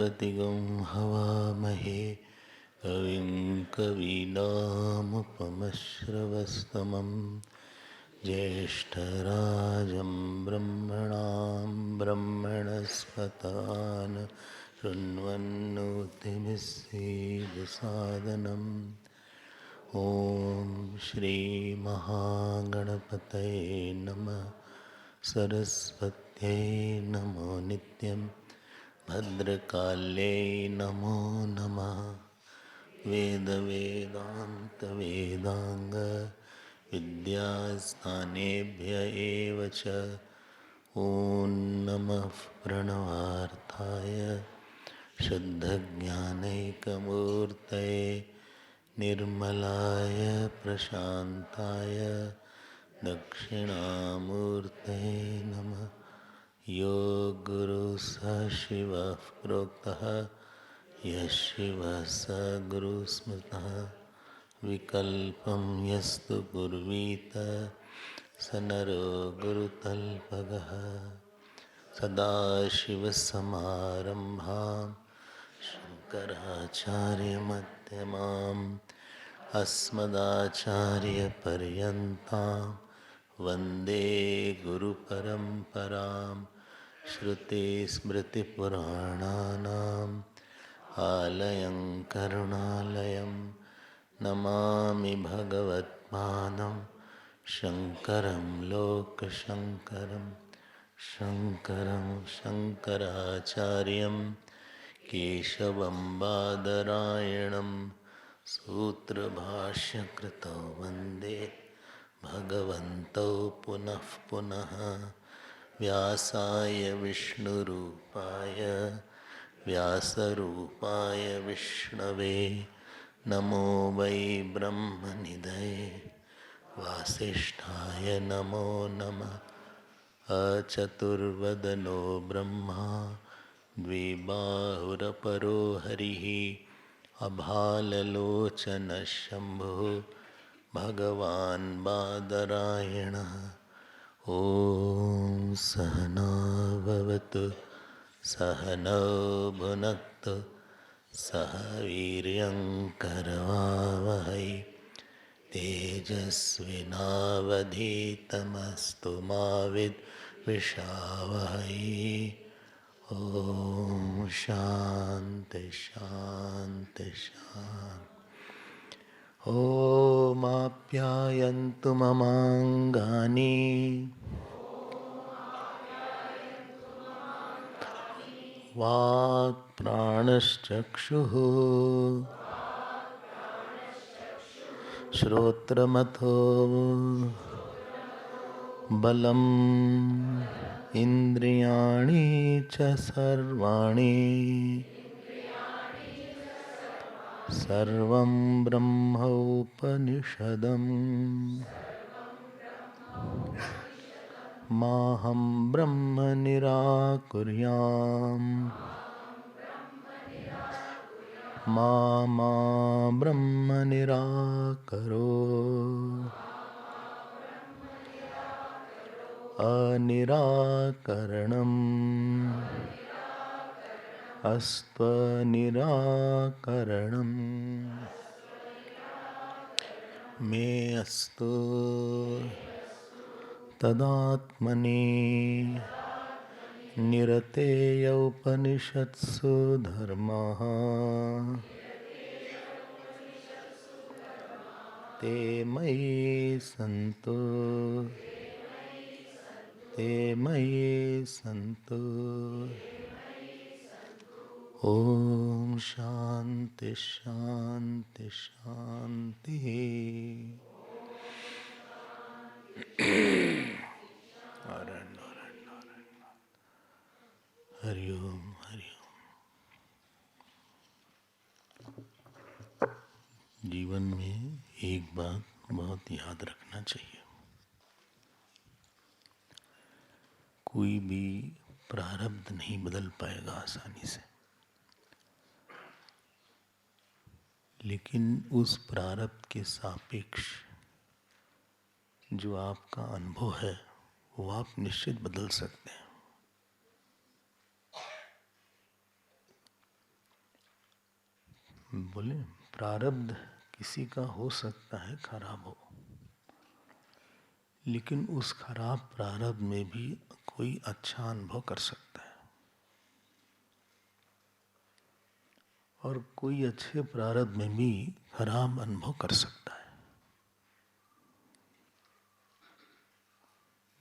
बृहस्पतिगं हवामहे कविं कवीनामुपमश्रवस्तमं ज्येष्ठराजं ब्रह्मणां ब्रह्मणस्पतान् शृण्वन्नोतिभिस्सीदसादनम् ॐ श्रीमहागणपतये नमः। सरस्वत्यै नमो नित्यं भद्रकाल्यै नमो नमः। वेदवेदान्तवेदाङ्ग विद्यास्थानेभ्य एव च ॐ नमः प्रणवार्थाय शुद्धज्ञानैकमूर्तये निर्मलाय प्रशान्ताय दक्षिणामूर्तये नमः। यो गुरुः स शिवः प्रोक्तः यः शिवः स गुरुः स्मृतः विकल्पं यस्तु कुर्वीत स नरो गुरुतल्पगः। सदाशिवसमारम्भां शङ्कराचार्यमध्यमाम् अस्मदाचार्यपर्यन्तां वन्दे गुरुपरम्परां। श्रुतिस्मृतिपुराणानाम् आलयं करुणालयं नमामि भगवत्पादं शङ्करं लोकशङ्करं। शङ्करं शङ्कराचार्यं केशवं बादरायणं सूत्रभाष्यकृतौ वन्दे भगवन्तौ पुनः पुनः। व्यासाय विष्णुरूपाय व्यासरूपाय विष्णवे नमो वै ब्रह्मनिधये वासिष्ठाय नमो नमः। अचतुर्वदनो ब्रह्मा द्विबाहुरपरो हरिः अभाललोचनः शम्भुः भगवान् बादरायणः। ॐ सहना भवतु सहनौ भुनक्तु सह वीर्यं करवावहै तेजस्विनावधीतमस्तु मा विद्विषावहै। ॐ शान्ति शान्ति शान्ति। ॐ आप्यायन्तु ममाङ्गानि वाक्प्राणश्चक्षुः श्रोत्रमथो बलम् इन्द्रियाणि च सर्वाणि सर्वं ब्रह्मोपनिषदम् माहं ब्रह्म निराकुर्याम् मा ब्रह्म निराकरो। अनिराकरणम् अस्त्वनिराकरणम् मे अस्तु तदात्मनि निरतेय उपनिषत्सु धर्मः ते मयि सन्तु ते मयि सन्तु। ॐ शान्ति शान्ति शान्तिः। हरि ओम हरि ओम। जीवन में एक बात बहुत याद रखना चाहिए, कोई भी प्रारब्ध नहीं बदल पाएगा आसानी से, लेकिन उस प्रारब्ध के सापेक्ष जो आपका अनुभव है वो आप निश्चित बदल सकते हैं। बोले प्रारब्ध किसी का हो सकता है खराब हो, लेकिन उस खराब प्रारब्ध में भी कोई अच्छा अनुभव कर सकता है, और कोई अच्छे प्रारब्ध में भी खराब अनुभव कर सकता है।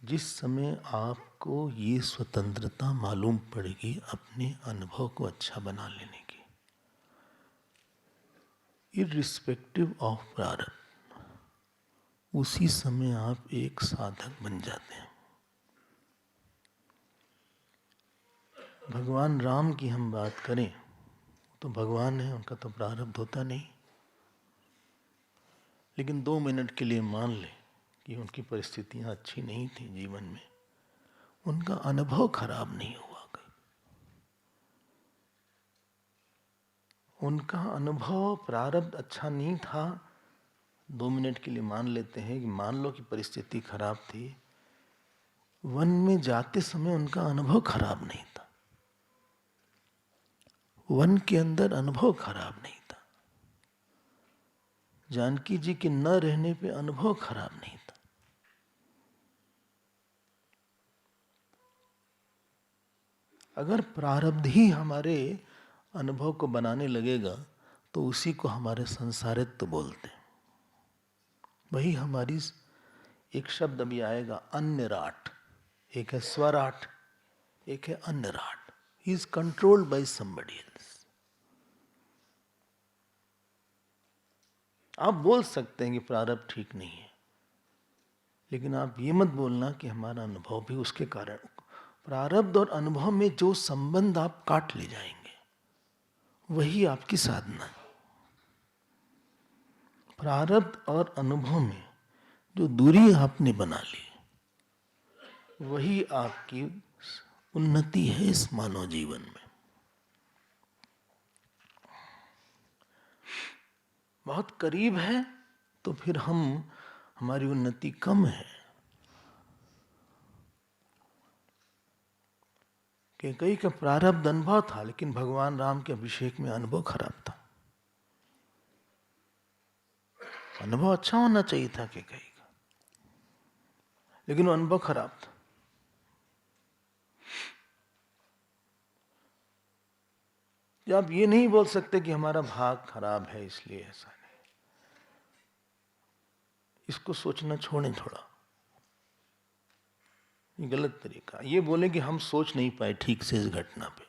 जिस समय आपको ये स्वतंत्रता मालूम पड़ेगी अपने अनुभव को अच्छा बना लेने की, इर्रिस्पेक्टिव ऑफ प्रारब्ध, उसी समय आप एक साधक बन जाते हैं। भगवान राम की हम बात करें तो भगवान है, उनका तो प्रारब्ध होता नहीं, लेकिन 2 मिनट के लिए मान लें कि उनकी परिस्थितियां अच्छी नहीं थी जीवन में, उनका अनुभव खराब नहीं हुआ, उनका अनुभव प्रारब्ध अच्छा नहीं था। 2 मिनट के लिए मान लेते हैं कि मान लो कि परिस्थिति खराब थी, वन में जाते समय उनका अनुभव खराब नहीं था, वन के अंदर अनुभव खराब नहीं था, जानकी जी के न रहने पे अनुभव खराब नहीं था। अगर प्रारब्ध ही हमारे अनुभव को बनाने लगेगा तो उसी को हमारे संसारित्व बोलते हैं। वही हमारी, एक शब्द अभी आएगा अन्यराट, एक है स्वराट, एक है अन्यराट। He is controlled by somebody else. आप बोल सकते हैं कि प्रारब्ध ठीक नहीं है, लेकिन आप ये मत बोलना कि हमारा अनुभव भी उसके कारण। प्रारब्ध और अनुभव में जो संबंध आप काट ले जाएंगे वही आपकी साधना है। प्रारब्ध और अनुभव में जो दूरी आपने बना ली वही आपकी उन्नति है इस मानव जीवन में। बहुत करीब है तो फिर हमारी उन्नति कम है। कैकेयी का प्रारब्ध अनुभव था, लेकिन भगवान राम के अभिषेक में अनुभव खराब था। अनुभव अच्छा होना चाहिए था कैकेयी का, लेकिन वो अनुभव खराब था। आप ये नहीं बोल सकते कि हमारा भाग खराब है इसलिए ऐसा नहीं। इसको सोचना छोड़ें थोड़ा, ये गलत तरीका। ये बोले कि हम सोच नहीं पाए ठीक से इस घटना पे,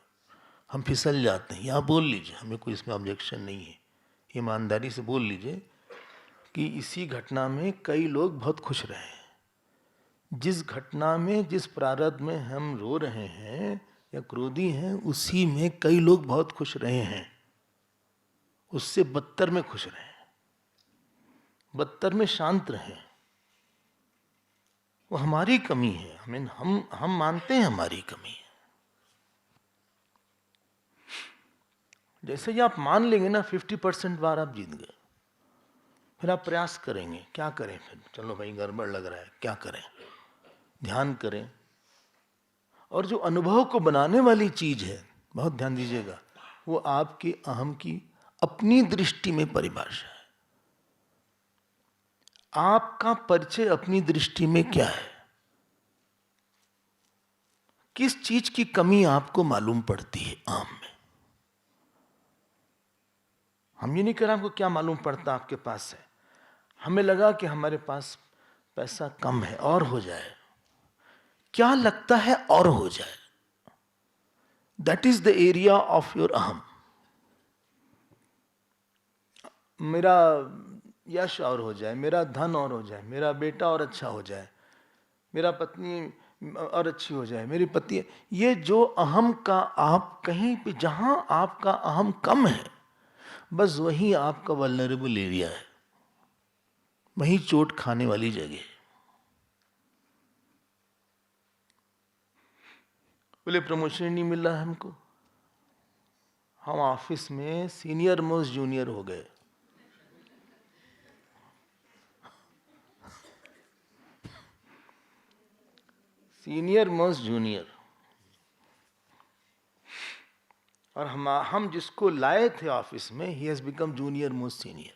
हम फिसल जाते हैं, या बोल लीजिए, हमें कोई इसमें ऑब्जेक्शन नहीं है, ईमानदारी से बोल लीजिए कि इसी घटना में कई लोग बहुत खुश रहे हैं। जिस घटना में, जिस प्रारब्ध में हम रो रहे हैं या क्रोधी हैं, उसी में कई लोग बहुत खुश रहे हैं, उससे बदतर में खुश रहे, बदतर में शांत रहे। वो हमारी कमी है, हम मानते हैं हमारी कमी है। जैसे ही आप मान लेंगे ना 50% बार आप जीत गए। फिर आप प्रयास करेंगे, क्या करें फिर, चलो भाई गड़बड़ लग रहा है, क्या करें, ध्यान करें। और जो अनुभव को बनाने वाली चीज है, बहुत ध्यान दीजिएगा, वो आपके अहम की अपनी दृष्टि में परिभाषा है। आपका परिचय अपनी दृष्टि में क्या है, किस चीज की कमी आपको मालूम पड़ती है अहम में। हम ये नहीं कह रहे आपको क्या मालूम पड़ता आपके पास है, हमें लगा कि हमारे पास पैसा कम है और हो जाए, क्या लगता है और हो जाए, that is the area of your अहम। मेरा यश और हो जाए, मेरा धन और हो जाए, मेरा बेटा और अच्छा हो जाए, मेरा पत्नी और अच्छी हो जाए, मेरी पति, ये जो अहम का आप कहीं पे जहां आपका अहम कम है, बस वही आपका वल्नरेबल एरिया है, वही चोट खाने वाली जगह। बोले प्रमोशन नहीं मिल रहा है हमको, हम ऑफिस में सीनियर मोस्ट जूनियर हो गए। Senior most junior. और हम जिसको लाए थे ऑफिस में, he has become junior most senior.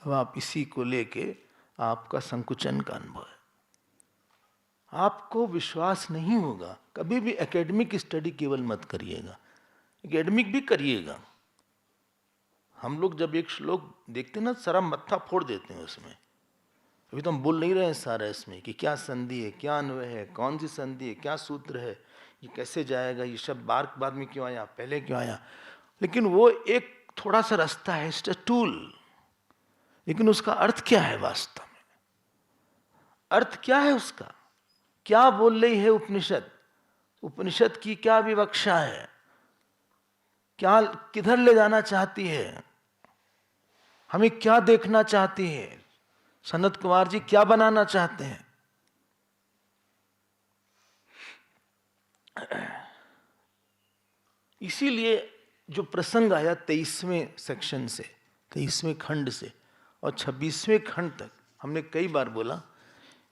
अब आप इसी को लेके आपका संकुचन का अनुभव है, आपको विश्वास नहीं होगा। कभी भी एकेडमिक स्टडी केवल मत करिएगा, एकेडमिक भी करिएगा। हम लोग जब एक श्लोक देखते हैं ना, सारा मत्था फोड़ देते हैं उसमें। अभी तो हम बोल नहीं रहे हैं सारा इसमें कि क्या संधि है, क्या अन्वय है, कौन सी संधि है, क्या सूत्र है, ये कैसे जाएगा, ये शब्द बाद में क्यों आया, पहले क्यों आया। लेकिन वो एक थोड़ा सा रास्ता है, इट्स अ टूल। लेकिन उसका अर्थ क्या है वास्तव में? अर्थ क्या है उसका? क्या बोल रही है उपनिषद? उपनिषद की क्या विवक्षा है? क्या किधर ले जाना चाहती है? हमें क्या देखना चाहती है? सनत कुमार जी क्या बनाना चाहते हैं? इसीलिए जो प्रसंग आया 23वें सेक्शन से, 23वें खंड से और 26वें खंड तक, हमने कई बार बोला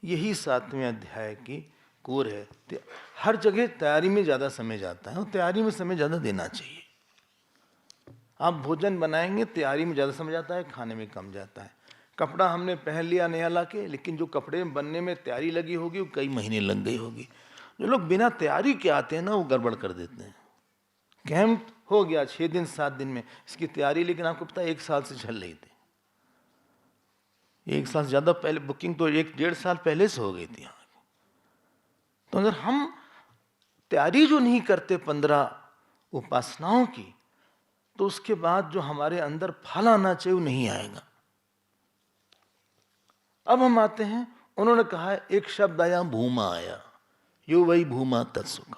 यही 7वें अध्याय की कोर है। हर जगह तैयारी में ज़्यादा समय जाता है और तैयारी में समय ज़्यादा देना चाहिए। आप भोजन बनाएंगे, तैयारी में ज़्यादा समय जाता है, खाने में कम जाता है। कपड़ा हमने पहन लिया नया लाके, लेकिन जो कपड़े बनने में तैयारी लगी होगी वो कई महीने लग गई होगी। जो लोग बिना तैयारी के आते हैं ना, वो गड़बड़ कर देते हैं। कैंप हो गया 6 दिन 7 दिन में, इसकी तैयारी लेकिन आपको पता है 1 साल से चल रही थी। 1 साल से ज़्यादा पहले, बुकिंग तो 1-1.5 साल पहले से हो गई थी यहाँ। तो अगर हम तैयारी जो नहीं करते 15 उपासनाओं की, तो उसके बाद जो हमारे अंदर फल आना चाहिए वो नहीं आएगा। अब हम आते हैं, उन्होंने कहा है एक शब्द आया, भूमा आया, यो वही भूमा तत्सुखम।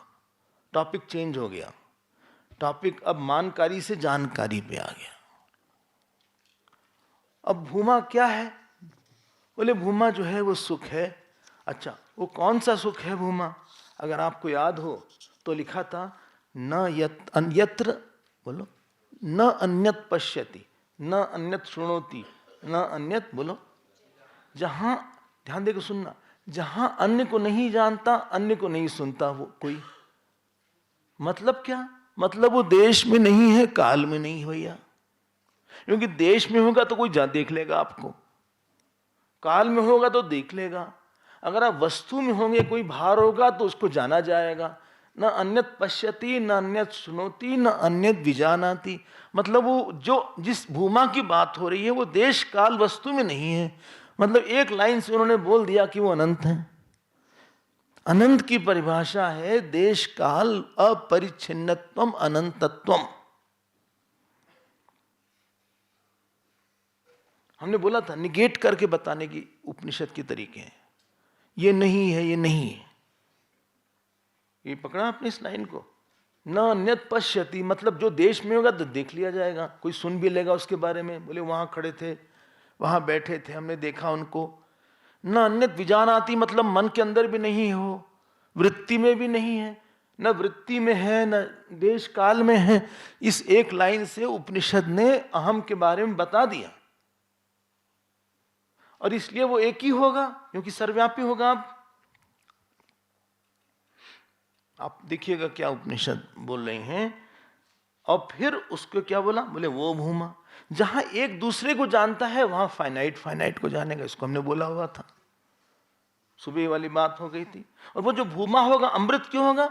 टॉपिक चेंज हो गया, टॉपिक अब मानकारी से जानकारी पे आ गया। अब भूमा क्या है? बोले भूमा जो है वो सुख है। अच्छा, वो कौन सा सुख है भूमा? अगर आपको याद हो तो लिखा था न अन्यत्र, बोलो, न अन्यत पश्यति, न अन्यत शुणोति, न अन्यत, बोलो, जहां, ध्यान देकर सुनना, जहां अन्य को नहीं जानता, अन्य को नहीं सुनता वो कोई। मतलब क्या? मतलब वो देश में नहीं है, काल में नहीं भैया। क्योंकि देश में होगा तो कोई देख लेगा आपको, काल में होगा तो देख लेगा। अगर आप वस्तु में होंगे, कोई भार होगा तो उसको जाना जाएगा। न अन्यत पश्यति, न अन्यत सुनोति, न अन्यत विजानाति। मतलब वो जो जिस भूमा की बात हो रही है वो देश काल वस्तु में नहीं है। मतलब एक लाइन से उन्होंने बोल दिया कि वो अनंत है। अनंत की परिभाषा है देश काल अपरिच्छिन्नत्वम अनंतत्वम। हमने बोला था निगेट करके बताने की उपनिषद के तरीके हैं। ये नहीं है, ये नहीं है। ये पकड़ा आपने इस लाइन को? न अन्यत पश्यति, मतलब जो देश में होगा तो देख लिया जाएगा, कोई सुन भी लेगा उसके बारे में। बोले वहां खड़े थे, वहां बैठे थे, हमने देखा उनको। न अन्यत विजानाति, मतलब मन के अंदर भी नहीं हो, वृत्ति में भी नहीं है, न वृत्ति में है, न देश काल में है। इस एक लाइन से उपनिषद ने अहम के बारे में बता दिया। और इसलिए वो एक ही होगा क्योंकि सर्वव्यापी होगा। आप देखिएगा क्या उपनिषद बोल रहे हैं। और फिर उसको क्या बोला? बोले वो भूमा, जहां एक दूसरे को जानता है वहां फाइनाइट को जानेगा। इसको हमने बोला हुआ था, सुबह वाली बात हो गई थी। और वो जो भूमा होगा, अमृत क्यों होगा?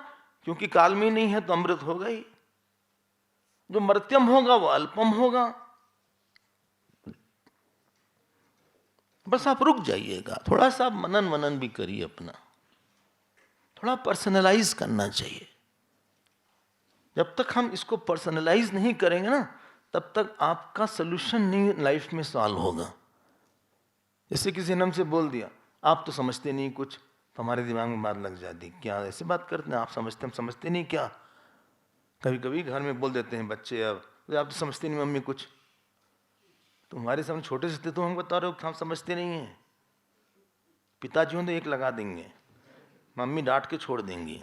क्योंकि काल में नहीं है तो अमृत होगा ही। जो मर्त्यम होगा वो अल्पम होगा। बस आप रुक जाइएगा, थोड़ा सा मनन भी करिए अपना, थोड़ा पर्सनलाइज करना चाहिए। जब तक हम इसको पर्सनलाइज नहीं करेंगे ना, तब तक आपका सोल्यूशन नहीं लाइफ में सॉल्व होगा। जैसे किसी ने हमसे बोल दिया आप तो समझते नहीं कुछ, तो हमारे दिमाग में बात लग जाती, क्या ऐसे बात करते हैं, आप समझते, हम समझते नहीं क्या? कभी कभी घर में बोल देते हैं बच्चे, अब आप तो समझते नहीं मम्मी कुछ। तुम्हारे सामने छोटे से थे तो हम बता रहे हो हम समझते नहीं हैं। पिताजी हों तो एक लगा देंगे, मम्मी डांट के छोड़ देंगी।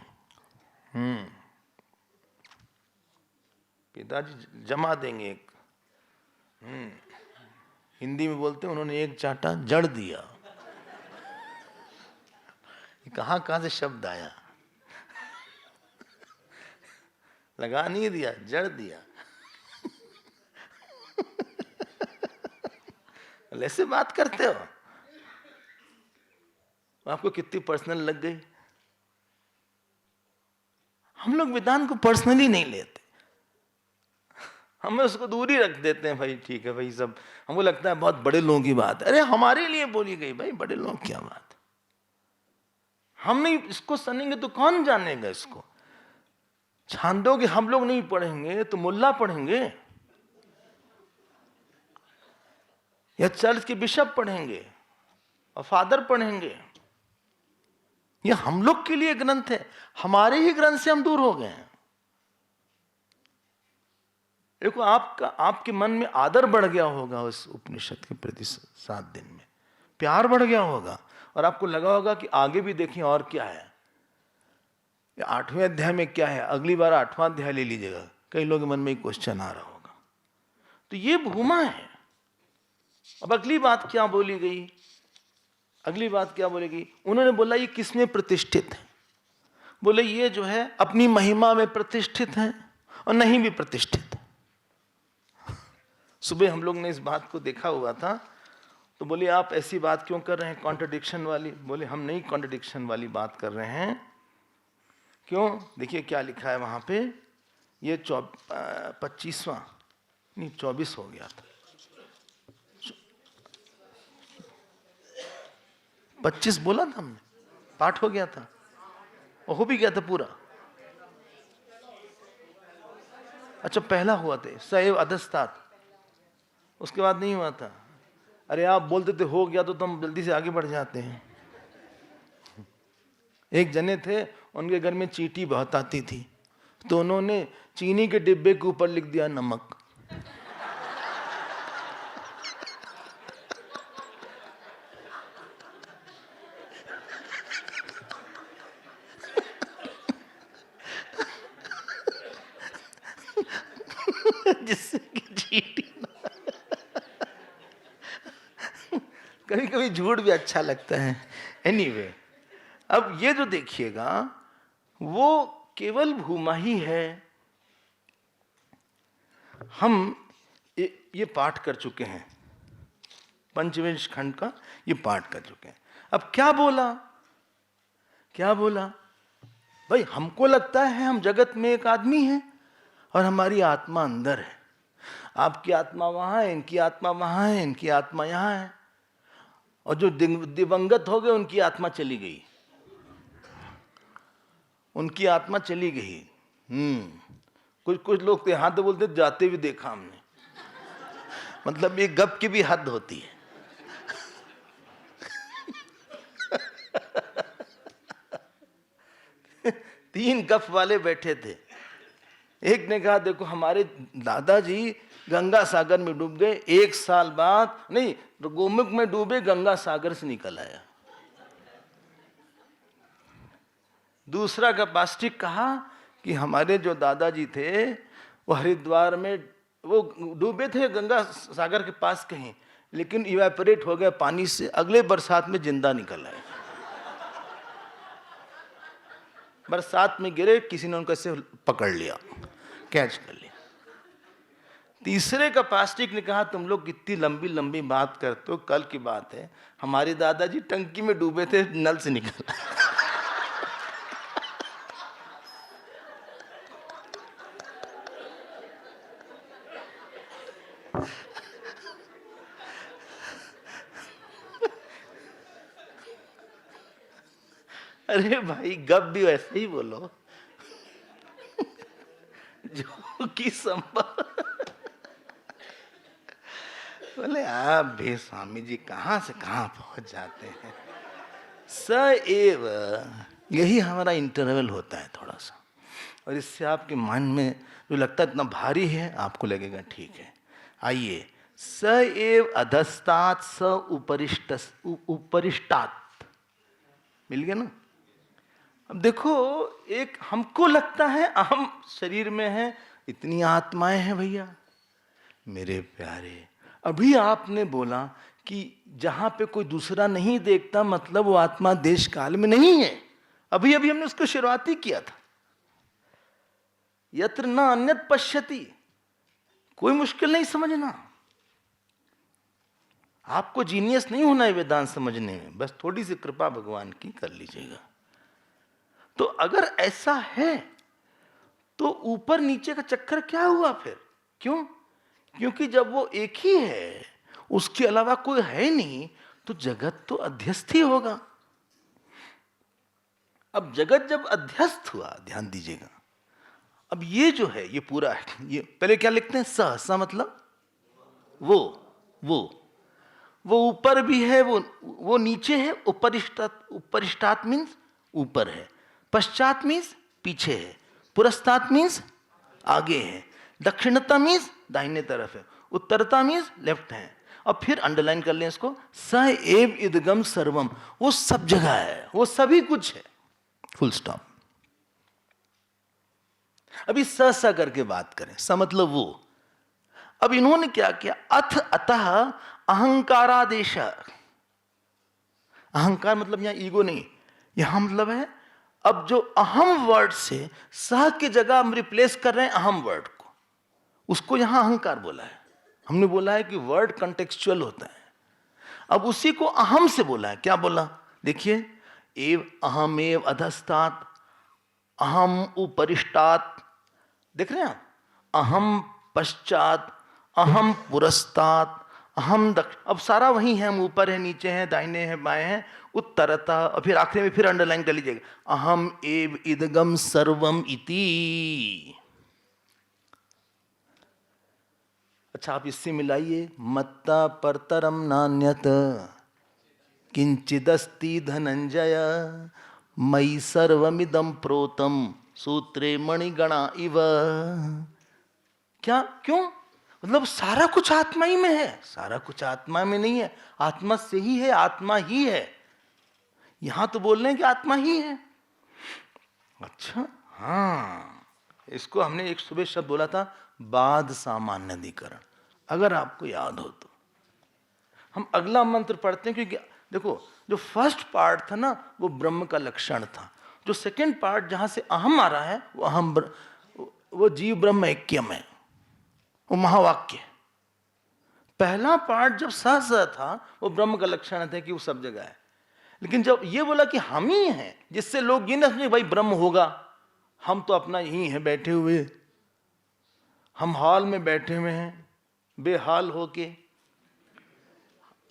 पिताजी जमा देंगे एक। हिंदी में बोलते हैं उन्होंने एक चांटा जड़ दिया। कहां से शब्द आया? लगा नहीं दिया, जड़ दिया। ऐसे बात करते हो, आपको कितनी पर्सनल लग गई। हम लोग वेदांत को पर्सनली नहीं लेते, हमें उसको दूर ही रख देते हैं। भाई ठीक है भाई, सब हमको लगता है बहुत बड़े लोगों की बात है। अरे हमारे लिए बोली गई भाई, बड़े लोग क्या बात है। हम नहीं इसको सुनेंगे तो कौन जानेगा इसको। छांदोग्य हम लोग नहीं पढ़ेंगे तो मुल्ला पढ़ेंगे या चर्च के बिशप पढ़ेंगे और फादर पढ़ेंगे। यह हम लोग के लिए ग्रंथ है, हमारे ही ग्रंथ से हम दूर हो गए हैं। देखो आपके मन में आदर बढ़ गया होगा उस उपनिषद के प्रति 7 दिन में, प्यार बढ़ गया होगा और आपको लगा होगा कि आगे भी देखें और क्या है, 8वें अध्याय में क्या है, अगली बार 8वां अध्याय ले लीजिएगा। कई लोगों के मन में एक क्वेश्चन आ रहा होगा। तो ये भूमा है। अब अगली बात क्या बोली गई, अगली बात क्या बोलेगी, उन्होंने बोला ये किसमें प्रतिष्ठित है। बोले ये जो है अपनी महिमा में प्रतिष्ठित है और नहीं भी प्रतिष्ठित है। सुबह हम लोग ने इस बात को देखा हुआ था, तो बोले आप ऐसी बात क्यों कर रहे हैं, कॉन्ट्रडिक्शन वाली। बोले हम नहीं कॉन्ट्रडिक्शन वाली बात कर रहे हैं। क्यों, देखिए क्या लिखा है वहां पे। ये 25वां नहीं 24 हो गया था, 25 बोला था हमने, पाठ हो गया था और हो भी गया था पूरा। अच्छा पहला हुआ था सएव अधस्तात, उसके बाद नहीं हुआ था। अरे आप बोलते थे हो गया तो हम जल्दी से आगे बढ़ जाते हैं। एक जने थे, उनके घर में चींटी बहुत आती थी, तो उन्होंने चीनी के डिब्बे के ऊपर लिख दिया नमक। जिससे कि चींटी कभी कभी झूठ भी अच्छा लगता है। एनीवे, अब ये जो देखिएगा वो केवल भूमा ही है। हम ये पाठ कर चुके हैं, पंचविंश खंड का ये पाठ कर चुके हैं। अब क्या बोला, क्या बोला भाई, हमको लगता है हम जगत में एक आदमी है और हमारी आत्मा अंदर है। आपकी आत्मा वहां है, इनकी आत्मा वहां है, इनकी आत्मा यहां है। और जो दिवंगत हो गए उनकी आत्मा चली गई, उनकी आत्मा चली गई। कुछ लोग तो यहां तो बोलते जाते भी देखा हमने। मतलब ये गप की भी हद होती है। तीन गप वाले बैठे थे, एक ने कहा देखो हमारे दादाजी गंगा सागर में डूब गए, 1 साल बाद नहीं गोमुख में डूबे, गंगा सागर से निकल आया। दूसरा कपास्टिक कहा कि हमारे जो दादाजी थे वो हरिद्वार में वो डूबे थे गंगा सागर के पास कहीं, लेकिन इवेपोरेट हो गया पानी से, अगले बरसात में जिंदा निकल आए। बरसात में गिरे, किसी ने उनको ऐसे पकड़ लिया, कैच कर लिया। तीसरे का पास्टिक ने कहा तुम लोग कितनी लंबी लंबी बात करते हो, कल की बात है हमारे दादाजी टंकी में डूबे थे, नल से निकल। अरे भाई गप भी वैसे ही बोलो जो कि संभव। बोले आप भी स्वामी जी कहां से कहां पहुंच जाते हैं। स एव, यही हमारा इंटरवल होता है थोड़ा सा, और इससे आपके मन में जो लगता है इतना भारी है आपको लगेगा ठीक है। आइए, स एव अधस्तात् स उपरिष्टात्, मिल गया ना। अब देखो, एक हमको लगता है अहम शरीर में है, इतनी आत्माएं हैं भैया मेरे प्यारे। अभी आपने बोला कि जहां पे कोई दूसरा नहीं देखता मतलब वो आत्मा देश काल में नहीं है। अभी अभी हमने उसको शुरुआत ही किया था। यत्र न अन्यत पश्यति। कोई मुश्किल नहीं समझना। आपको जीनियस नहीं होना है वेदांत समझने में, बस थोड़ी सी कृपा भगवान की कर लीजिएगा। तो अगर ऐसा है तो ऊपर नीचे का चक्कर क्या हुआ फिर? क्यों? क्योंकि जब वो एक ही है, उसके अलावा कोई है नहीं, तो जगत तो अध्यस्त ही होगा। अब जगत जब अध्यस्त हुआ, ध्यान दीजिएगा, अब ये जो है ये पूरा है, ये पहले क्या लिखते हैं? स मतलब वो ऊपर भी है, वो नीचे है। उपरिष्टात मीन्स ऊपर है, पश्चात मीन्स पीछे है, पुरस्तात मीन्स आगे है, दक्षिणता मीन्स दाहिने तरफ है, उत्तरता मीन्स लेफ्ट है। और फिर अंडरलाइन कर लें इसको, स एव इदगम सर्वम, वो सब जगह है, वो सभी कुछ है, फुल स्टॉप। अभी स करके बात करें, स मतलब वो। अब इन्होंने क्या किया? अथ अतः अहंकारादेश। अहंकार मतलब यहां ईगो नहीं, यहां मतलब है अब जो अहम वर्ड से सह की जगह हम रिप्लेस कर रहे हैं अहम वर्ड को, उसको यहां अहंकार बोला है। हमने बोला है कि वर्ड कंटेक्चुअल होता है, अब उसी को अहम से बोला है। क्या बोला? देखिए, एव अहमेव अधस्तात्, अहम उपरिष्टात्, देख रहे हैं आप? अहम पश्चात, अहम पुरस्तात्, अहम दक्ष। अब सारा वही है, हम ऊपर है, नीचे हैं, दाहिने हैं, बाएं हैं, उत्तरता, और फिर आखिरी में फिर अंडरलाइन कर लीजिएगा, अहम एव इदगम सर्वम इति। अच्छा, आप इससे मिलाइए, मत्ता परतरम नान्यत किंचिदस्ति धनंजय मयि सर्वमिदं प्रोतम सूत्रे मणिगणा इव। क्या? क्यों? मतलब सारा कुछ आत्मा ही में है। सारा कुछ आत्मा में नहीं है, आत्मा से ही है, आत्मा ही है। यहां तो बोल रहे हैं कि आत्मा ही है। अच्छा, हाँ, इसको हमने एक सुबह शब्द बोला था, बाद सामान्यधिकरण, अगर आपको याद हो तो। हम अगला मंत्र पढ़ते हैं, क्योंकि देखो, जो फर्स्ट पार्ट था ना, वो ब्रह्म का लक्षण था। जो सेकंड पार्ट जहां से अहम आ रहा है, वो अहम, वो जीव ब्रह्म ऐक्यम है, वो महावाक्य। पहला पार्ट जब स था, वो ब्रह्म का लक्षण था कि वो सब जगह है। लेकिन जब ये बोला कि हम ही हैं, जिससे लोग ये ना समझे भाई ब्रह्म होगा, हम तो अपना यही है बैठे हुए, हम हाल में बैठे हुए हैं बेहाल होके,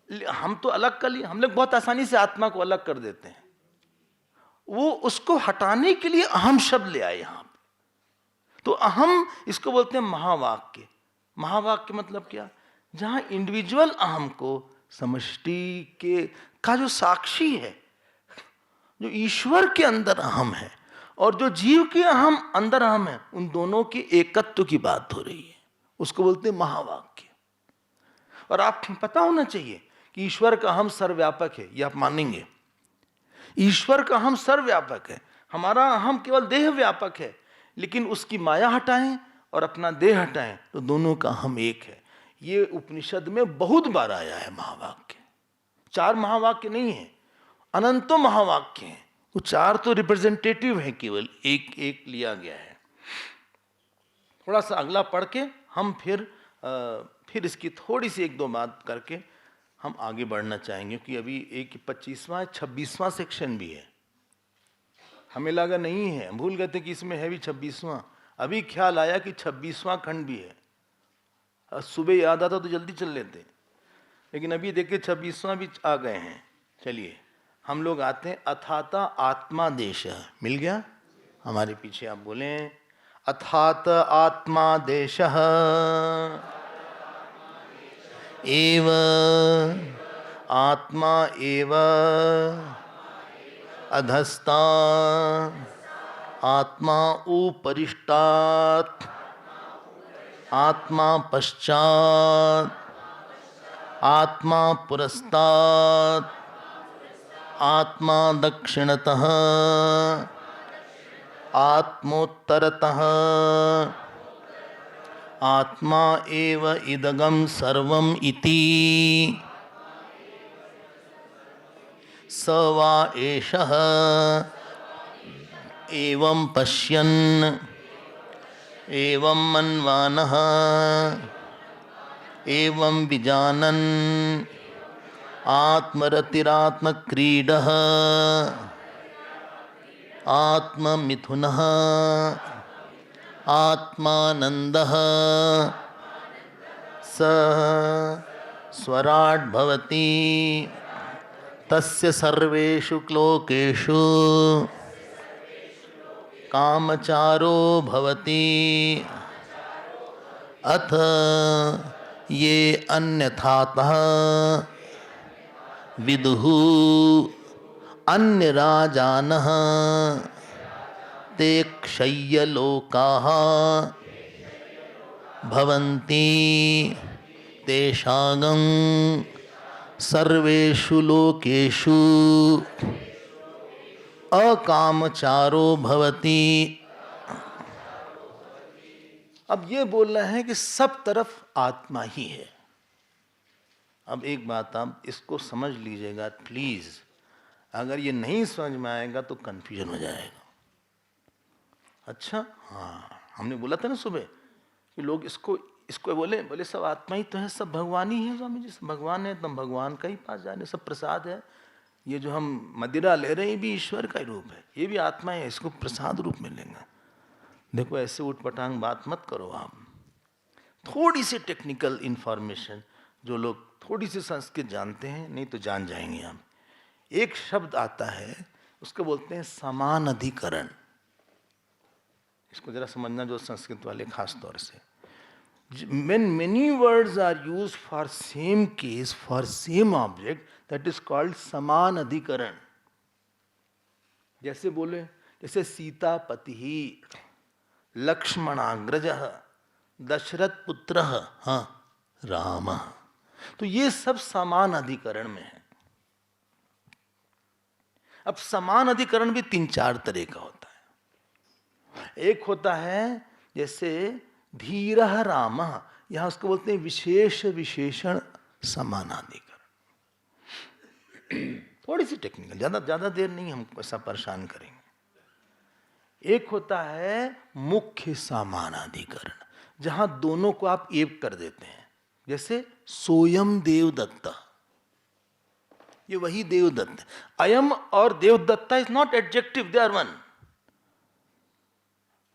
हम तो अलग कर लिए। हम लोग बहुत आसानी से आत्मा को अलग कर देते हैं। वो उसको हटाने के लिए अहम शब्द ले आए यहां पे। तो अहम, इसको बोलते हैं महावाक्य। महावाक्य मतलब क्या? जहां इंडिविजुअल अहम को समष्टि के का जो साक्षी है, जो ईश्वर के अंदर अहम है और जो जीव के अहम अंदर अहम है, उन दोनों के एकत्व की बात हो रही है, उसको बोलते हैं महावाक्य। और आपको पता होना चाहिए कि ईश्वर का अहम सर्वव्यापक है, ये आप मानेंगे। ईश्वर का अहम सर्वव्यापक है, हमारा अहम केवल देह व्यापक है। लेकिन उसकी माया हटाएं और अपना देह हटाएं तो दोनों का अहम एक है। ये उपनिषद में बहुत बार आया है महावाक्य। 4 महावाक्य नहीं है, अनंतों महावाक्य हैं। वो 4 तो रिप्रेजेंटेटिव है, केवल एक एक लिया गया है। थोड़ा सा अगला पढ़ के हम फिर इसकी थोड़ी सी 1-2 बात करके हम आगे बढ़ना चाहेंगे, क्योंकि अभी एक 25वां 26वां सेक्शन भी है। हमें लगा नहीं है, हम भूल गए थे कि इसमें है भी 26वां। अभी ख्याल आया कि 26वां खंड भी है। सुबह याद आता तो जल्दी चल लेते, लेकिन अभी देखिए 26वां भी आ गए हैं। चलिए हम लोग आते हैं। अथाता आत्मा देश, मिल गया हमारे पीछे, आप बोले अथात आत्मा देश एव आत्मा एव अधस्ता आत्मा उपरिष्टात् आत्मा पश्चात् आत्मा पुरस्तात् आत्मा दक्षिणतः आत्मोत्तरतः आत्मा एव इदगम सर्वम इति स वा एषः एवं पश्यन् एवं मन्वानः एवं विजानन् आत्मरतिरात्मक्रीडः आत्ममिथुनः आत्मानन्दः स स्वराट् भवति तस्य सर्वेषु लोकेषु कामचारो भवति अथ ये अन्यथातः विदुः अन्यराजानः ते क्षय्यलोकाः भवन्ति तेषां सर्वेषु लोकेषु अकामचारो भवति। अब ये बोल रहे हैं कि सब तरफ आत्मा ही है। अब एक बात आप इसको समझ लीजिएगा प्लीज, अगर ये नहीं समझ में आएगा तो कंफ्यूजन हो जाएगा। अच्छा, हाँ, हमने बोला था ना सुबह कि लोग इसको बोले सब आत्मा ही तो है, सब भगवान ही है। स्वामी जी, सब भगवान है, तुम भगवान का ही पास जाने, सब प्रसाद है। ये जो हम मदिरा ले रहे हैं ये भी ईश्वर का ही रूप है, ये भी आत्मा है, इसको प्रसाद रूप में लेंगे। देखो ऐसे उठपटांग बात मत करो आप। थोड़ी सी टेक्निकल इंफॉर्मेशन, जो लोग थोड़ी सी संस्कृत जानते हैं, नहीं तो जान जाएंगे हम। एक शब्द आता है, उसको बोलते हैं समान अधिकरण। इसको जरा समझना जो संस्कृत वाले खास तौर से। When many words are used for same case, for same object, that is called समान अधिकरण। जैसे बोले, जैसे सीता पति ही, लक्ष्मणाग्रजः, दशरथ पुत्रः, हाँ रामः, तो ये सब समान अधिकरण में है। अब समान अधिकरण भी 3-4 तरह का होता है। एक होता है जैसे धीरः रामः, यहां उसको बोलते हैं विशेष विशेषण समानाधिकरण। थोड़ी सी टेक्निकल, ज्यादा देर नहीं हमको ऐसा परेशान करेंगे। एक होता है मुख्य समानाधिकरण, जहां दोनों को आप एक कर देते हैं। जैसे सोयम देवदत्ता, ये वही देवदत्त। अयम और Devadatta is not adjective, they are one.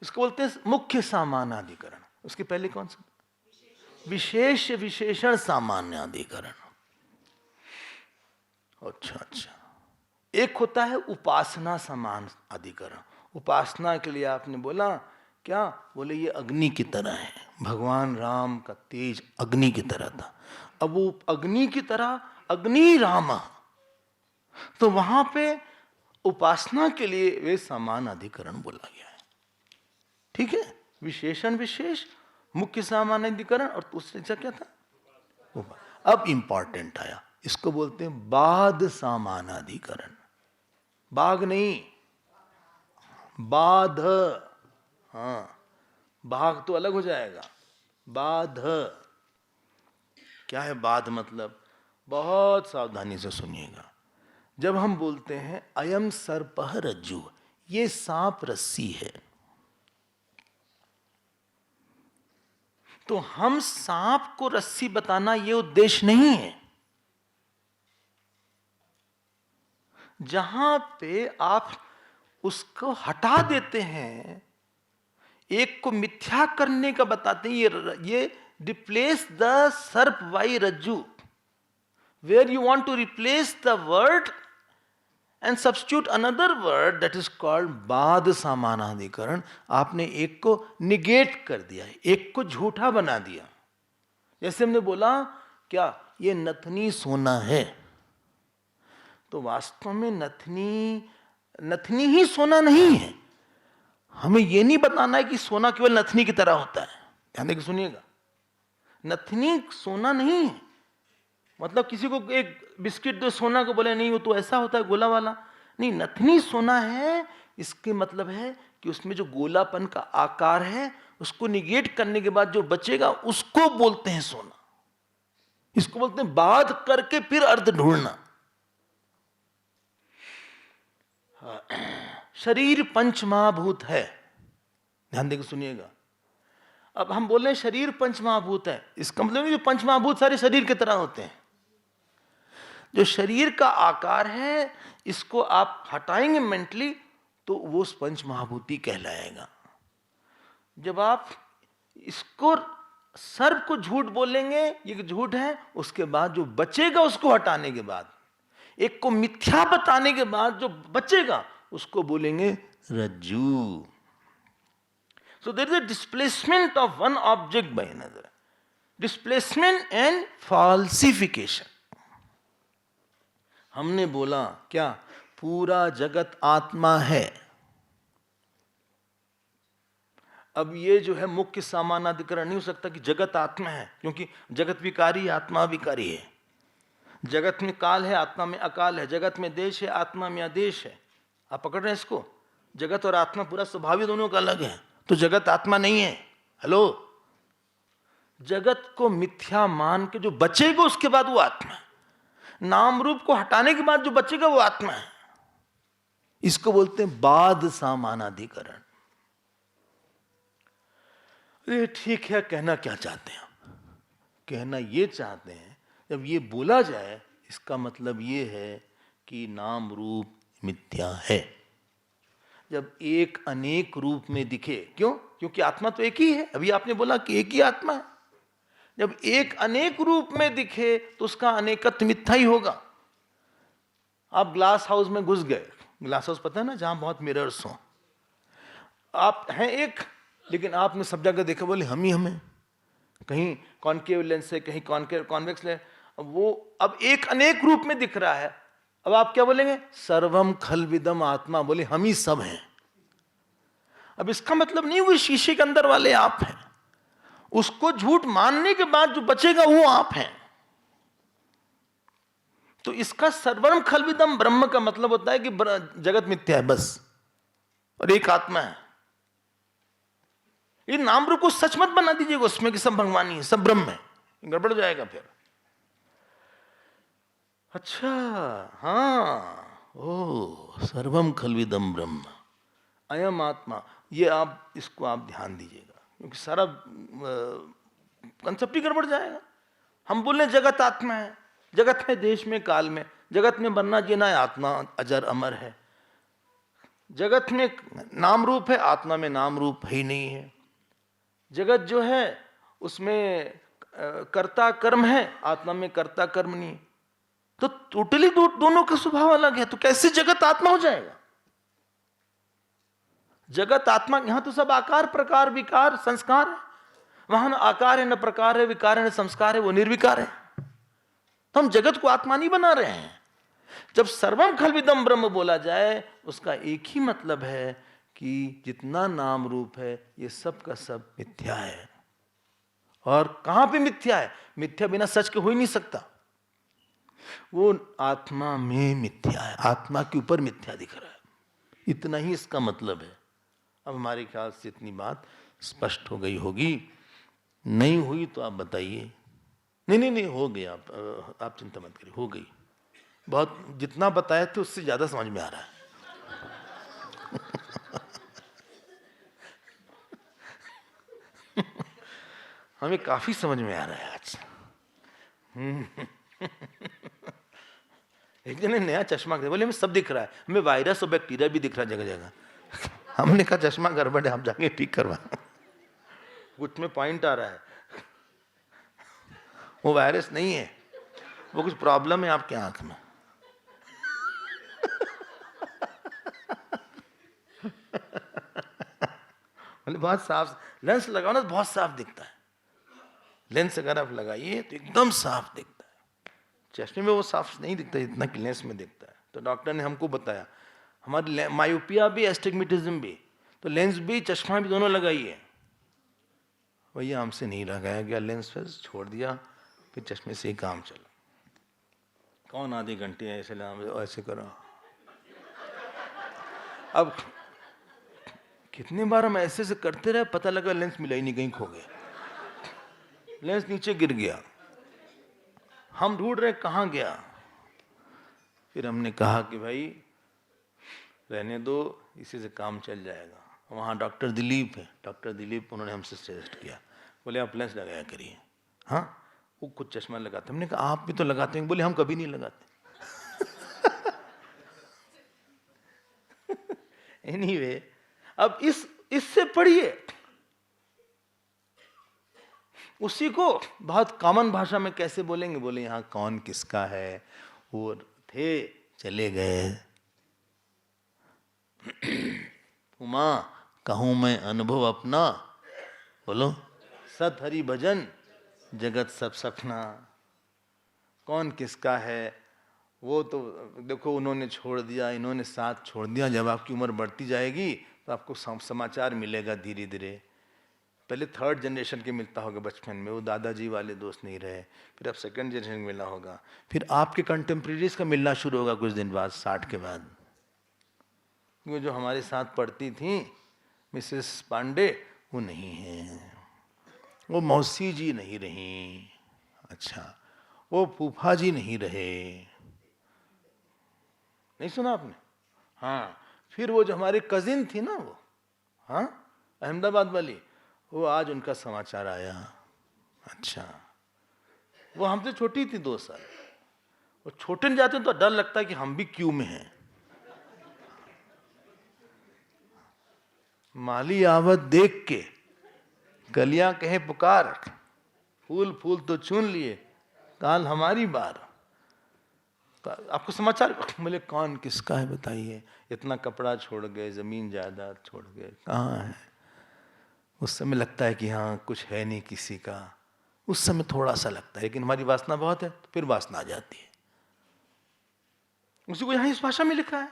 इसको बोलते हैं मुख्य सामानाधिकरण। उसके पहले कौन सा? विशेष विशेषण सामान्याधिकरण। अच्छा, एक होता है उपासना समान अधिकरण। उपासना के लिए आपने बोला क्या? बोले ये अग्नि की तरह है। भगवान राम का तेज अग्नि की तरह था। अब वो अग्नि की तरह अग्नि राम, तो वहां पे उपासना के लिए वे समान अधिकरण बोला गया है। ठीक है, विशेषण विशेष, मुख्य सामान्य अधिकरण, और दूसरे से क्या था? अब इंपॉर्टेंट आया, इसको बोलते हैं बाध सामानाधिकरण। बाघ नहीं, बाध। हाँ, बाघ तो अलग हो जाएगा। बाध क्या है? बाध मतलब, बहुत सावधानी से सुनिएगा। जब हम बोलते हैं अयम सर्पः रज्जु, ये सांप रस्सी है, तो हम सांप को रस्सी बताना ये उद्देश्य नहीं है। जहां पे आप उसको हटा देते हैं, एक को मिथ्या करने का बताते हैं, ये रिप्लेस द सर्प बाय रज्जु, where you want to replace the word and substitute another word, that is called बाध सामानाधिकरण। आपने एक को निगेट कर दिया, एक को झूठा बना दिया। जैसे हमने बोला क्या ये नथनी सोना है, तो वास्तव में नथनी ही सोना नहीं है। हमें यह नहीं बताना है कि सोना केवल नथनी की तरह होता है। ध्यान देकर सुनिएगा, नथनी सोना नहीं है। मतलब किसी को एक बिस्किट दो सोना को, बोले नहीं वो तो ऐसा होता है गोला वाला, नहीं, नथनी सोना है। इसके मतलब है कि उसमें जो गोलापन का आकार है उसको निगेट करने के बाद जो बचेगा उसको बोलते हैं सोना। इसको बोलते हैं बाध करके फिर अर्थ ढूंढना। शरीर पंच महाभूत है, ध्यान देकर सुनिएगा। अब हम बोल रहे हैं शरीर पंच महाभूत है, इसका मतलब नहीं पंच महाभूत सारे शरीर की तरह होते हैं। जो शरीर का आकार है इसको आप हटाएंगे मेंटली तो वो पंच महाभूति कहलाएगा। जब आप इसको सर्व को झूठ बोलेंगे ये झूठ है, उसके बाद जो बचेगा उसको हटाने के बाद, एक को मिथ्या बताने के बाद जो बचेगा उसको बोलेंगे रज्जू। So there is a displacement of one object by another. Displacement and falsification. हमने बोला क्या पूरा जगत आत्मा है। अब ये जो है मुख्य सामानाधिकरण नहीं हो सकता कि जगत आत्मा है, क्योंकि जगत विकारी आत्मा विकारी है। जगत में काल है आत्मा में अकाल है, जगत में देश है आत्मा में आदेश है। आप पकड़ रहे हैं इसको? जगत और आत्मा पूरा स्वभाव दोनों का अलग है, तो जगत आत्मा नहीं है। हेलो, जगत को मिथ्या मान के जो बचेगा उसके बाद वो आत्मा है। नाम रूप को हटाने के बाद जो बचेगा वो आत्मा है। इसको बोलते हैं बाद सामानाधिकरण। ये ठीक है, कहना क्या चाहते हैं आप? कहना ये चाहते हैं जब ये बोला जाए इसका मतलब ये है कि नाम रूप मिथ्या है। जब एक अनेक रूप में दिखे, क्यों? क्योंकि आत्मा तो एक ही है। अभी आपने बोला कि एक ही आत्मा है। जब एक अनेक रूप में दिखे तो उसका अनेकत्व मिथ्या ही होगा। आप ग्लास हाउस में घुस गए, ग्लास हाउस पता है ना, जहां बहुत मिरर्स हो। आप हैं एक, लेकिन आपने सब जगह देखा, बोले हम ही हमें, कहीं कॉनकेव लेंस है, कहीं कॉन्वेक्स लेंस, वो अब एक अनेक रूप में दिख रहा है। अब आप क्या बोलेंगे? सर्वम खलविदम आत्मा, बोले हम ही सब हैं। अब इसका मतलब नहीं वो शीशे के अंदर वाले आप हैं। उसको झूठ मानने के बाद जो बचेगा वो आप हैं। तो इसका सर्वम खलविदम ब्रह्म का मतलब होता है कि जगत मिथ्या है बस, और एक आत्मा है। ये नाम रूप को सच मत बना दीजिएगा उसमें कि सब भगवान ही है, सब ब्रह्म है, गड़बड़ हो जाएगा फिर। अच्छा, हाँ, ओ सर्वम खलविदम ब्रह्म अयम आत्मा, ये आप इसको आप ध्यान दीजिएगा, क्योंकि सारा कंसेप्ट ही गड़बड़ जाएगा। हम बोले जगत आत्मा है, जगत है देश में काल में, जगत में बनना जीना है, आत्मा अजर अमर है। जगत में नाम रूप है, आत्मा में नाम रूप ही नहीं है। जगत जो है उसमें कर्ता कर्म है, आत्मा में कर्ता कर्म नहीं। तो टोटली दोनों का स्वभाव अलग है, तो कैसे जगत आत्मा हो जाएगा? जगत आत्मा, यहां तो सब आकार प्रकार विकार संस्कार है, वहां न आकार है न प्रकार है, विकार है न संस्कार है, वो निर्विकार है। तो हम जगत को आत्मा नहीं बना रहे हैं। जब सर्वम खलविदम ब्रह्म बोला जाए उसका एक ही मतलब है कि जितना नाम रूप है ये सब का सब मिथ्या है। और कहां पे मिथ्या है? मिथ्या बिना सच के हो ही नहीं सकता। वो आत्मा में मिथ्या है, आत्मा के ऊपर मिथ्या दिख रहा है, इतना ही इसका मतलब है। अब हमारे ख्याल से इतनी बात स्पष्ट हो गई होगी। नहीं हुई तो आप बताइए। नहीं हो गई, आप चिंता मत करिए, हो गई। बहुत जितना बताया थे उससे ज्यादा समझ में आ रहा है। हमें काफी समझ में आ रहा है आज। एक जन ने नया चश्मा खरीदा, बोले हमें सब दिख रहा है, हमें वायरस और बैक्टीरिया भी दिख रहा है जगह जगह। हमने कहा चश्मा गड़बड़ है, आप जाके ठीक करवा। कुछ में पॉइंट आ रहा है, वो वायरस नहीं है, वो कुछ प्रॉब्लम है आपके आंख में। बहुत साफ लेंस लगाओ ना, बहुत साफ दिखता है। लेंस अगर आप लगाइए तो एकदम साफ दिखता है। चश्मे में वो साफ नहीं दिखता जितना कि लेंस में दिखता है। तो डॉक्टर ने हमको बताया, हमारी मायोपिया भी एस्टिग्मेटिज्म भी, तो लेंस भी चश्मा भी दोनों लगाइए। भैया हमसे नहीं लगाया गया लेंस, फिर छोड़ दिया, फिर चश्मे से ही काम चला। कौन आधे घंटे ऐसे करो। अब कितने बार हम ऐसे से करते रहे, पता लगा लेंस मिला ही नहीं, कहीं खो गया, लेंस नीचे गिर गया। हम ढूंढ रहे कहाँ गया। फिर हमने कहा कि भाई रहने दो, इसी से काम चल जाएगा। वहाँ डॉक्टर दिलीप है, डॉक्टर दिलीप उन्होंने हमसे सजेस्ट किया, बोले आप लेंस लगाया करिए। हाँ, वो कुछ चश्मा लगाते, हमने कहा आप भी तो लगाते हैं, बोले हम कभी नहीं लगाते। एनीवे, अब इससे पढ़िए, उसी को बहुत कॉमन भाषा में कैसे बोलेंगे, बोले यहाँ कौन किसका है, वो थे चले गए। उमा कहूँ मैं अनुभव अपना, बोलो सत हरि भजन जगत सब सपना। कौन किसका है वो तो देखो, उन्होंने छोड़ दिया, इन्होंने साथ छोड़ दिया। जब आपकी उम्र बढ़ती जाएगी तो आपको समाचार मिलेगा धीरे धीरे। पहले थर्ड जनरेशन के मिलता होगा बचपन में, वो दादाजी वाले दोस्त नहीं रहे, फिर अब सेकंड जनरेशन मिलना होगा, फिर आपके कंटेम्प्रेरीज का मिलना शुरू होगा कुछ दिन बाद, 60 के बाद। वो जो हमारे साथ पढ़ती थी मिसेस पांडे, वो नहीं है, वो मौसी जी नहीं रही, अच्छा वो फूफा जी नहीं रहे, नहीं सुना आपने? हाँ, फिर वो जो हमारे कजिन थी ना वो, हाँ अहमदाबाद वाली, वो आज उनका समाचार आया। अच्छा, वो हमसे छोटी थी 2 साल। वो छोटे नहीं जाते तो डर लगता है कि हम भी क्यू में हैं। माली आवत देख के गलियां कहे पुकार, फूल फूल तो चुन लिए, काल हमारी बार। आपको समाचार बोले कौन किसका है बताइए, इतना कपड़ा छोड़ गए, जमीन जायदाद छोड़ गए, कहाँ है? उस समय लगता है कि हाँ कुछ है नहीं किसी का, उस समय थोड़ा सा लगता है, लेकिन हमारी वासना बहुत है तो फिर वासना आ जाती है। उसी को यहाँ इस भाषा में लिखा है,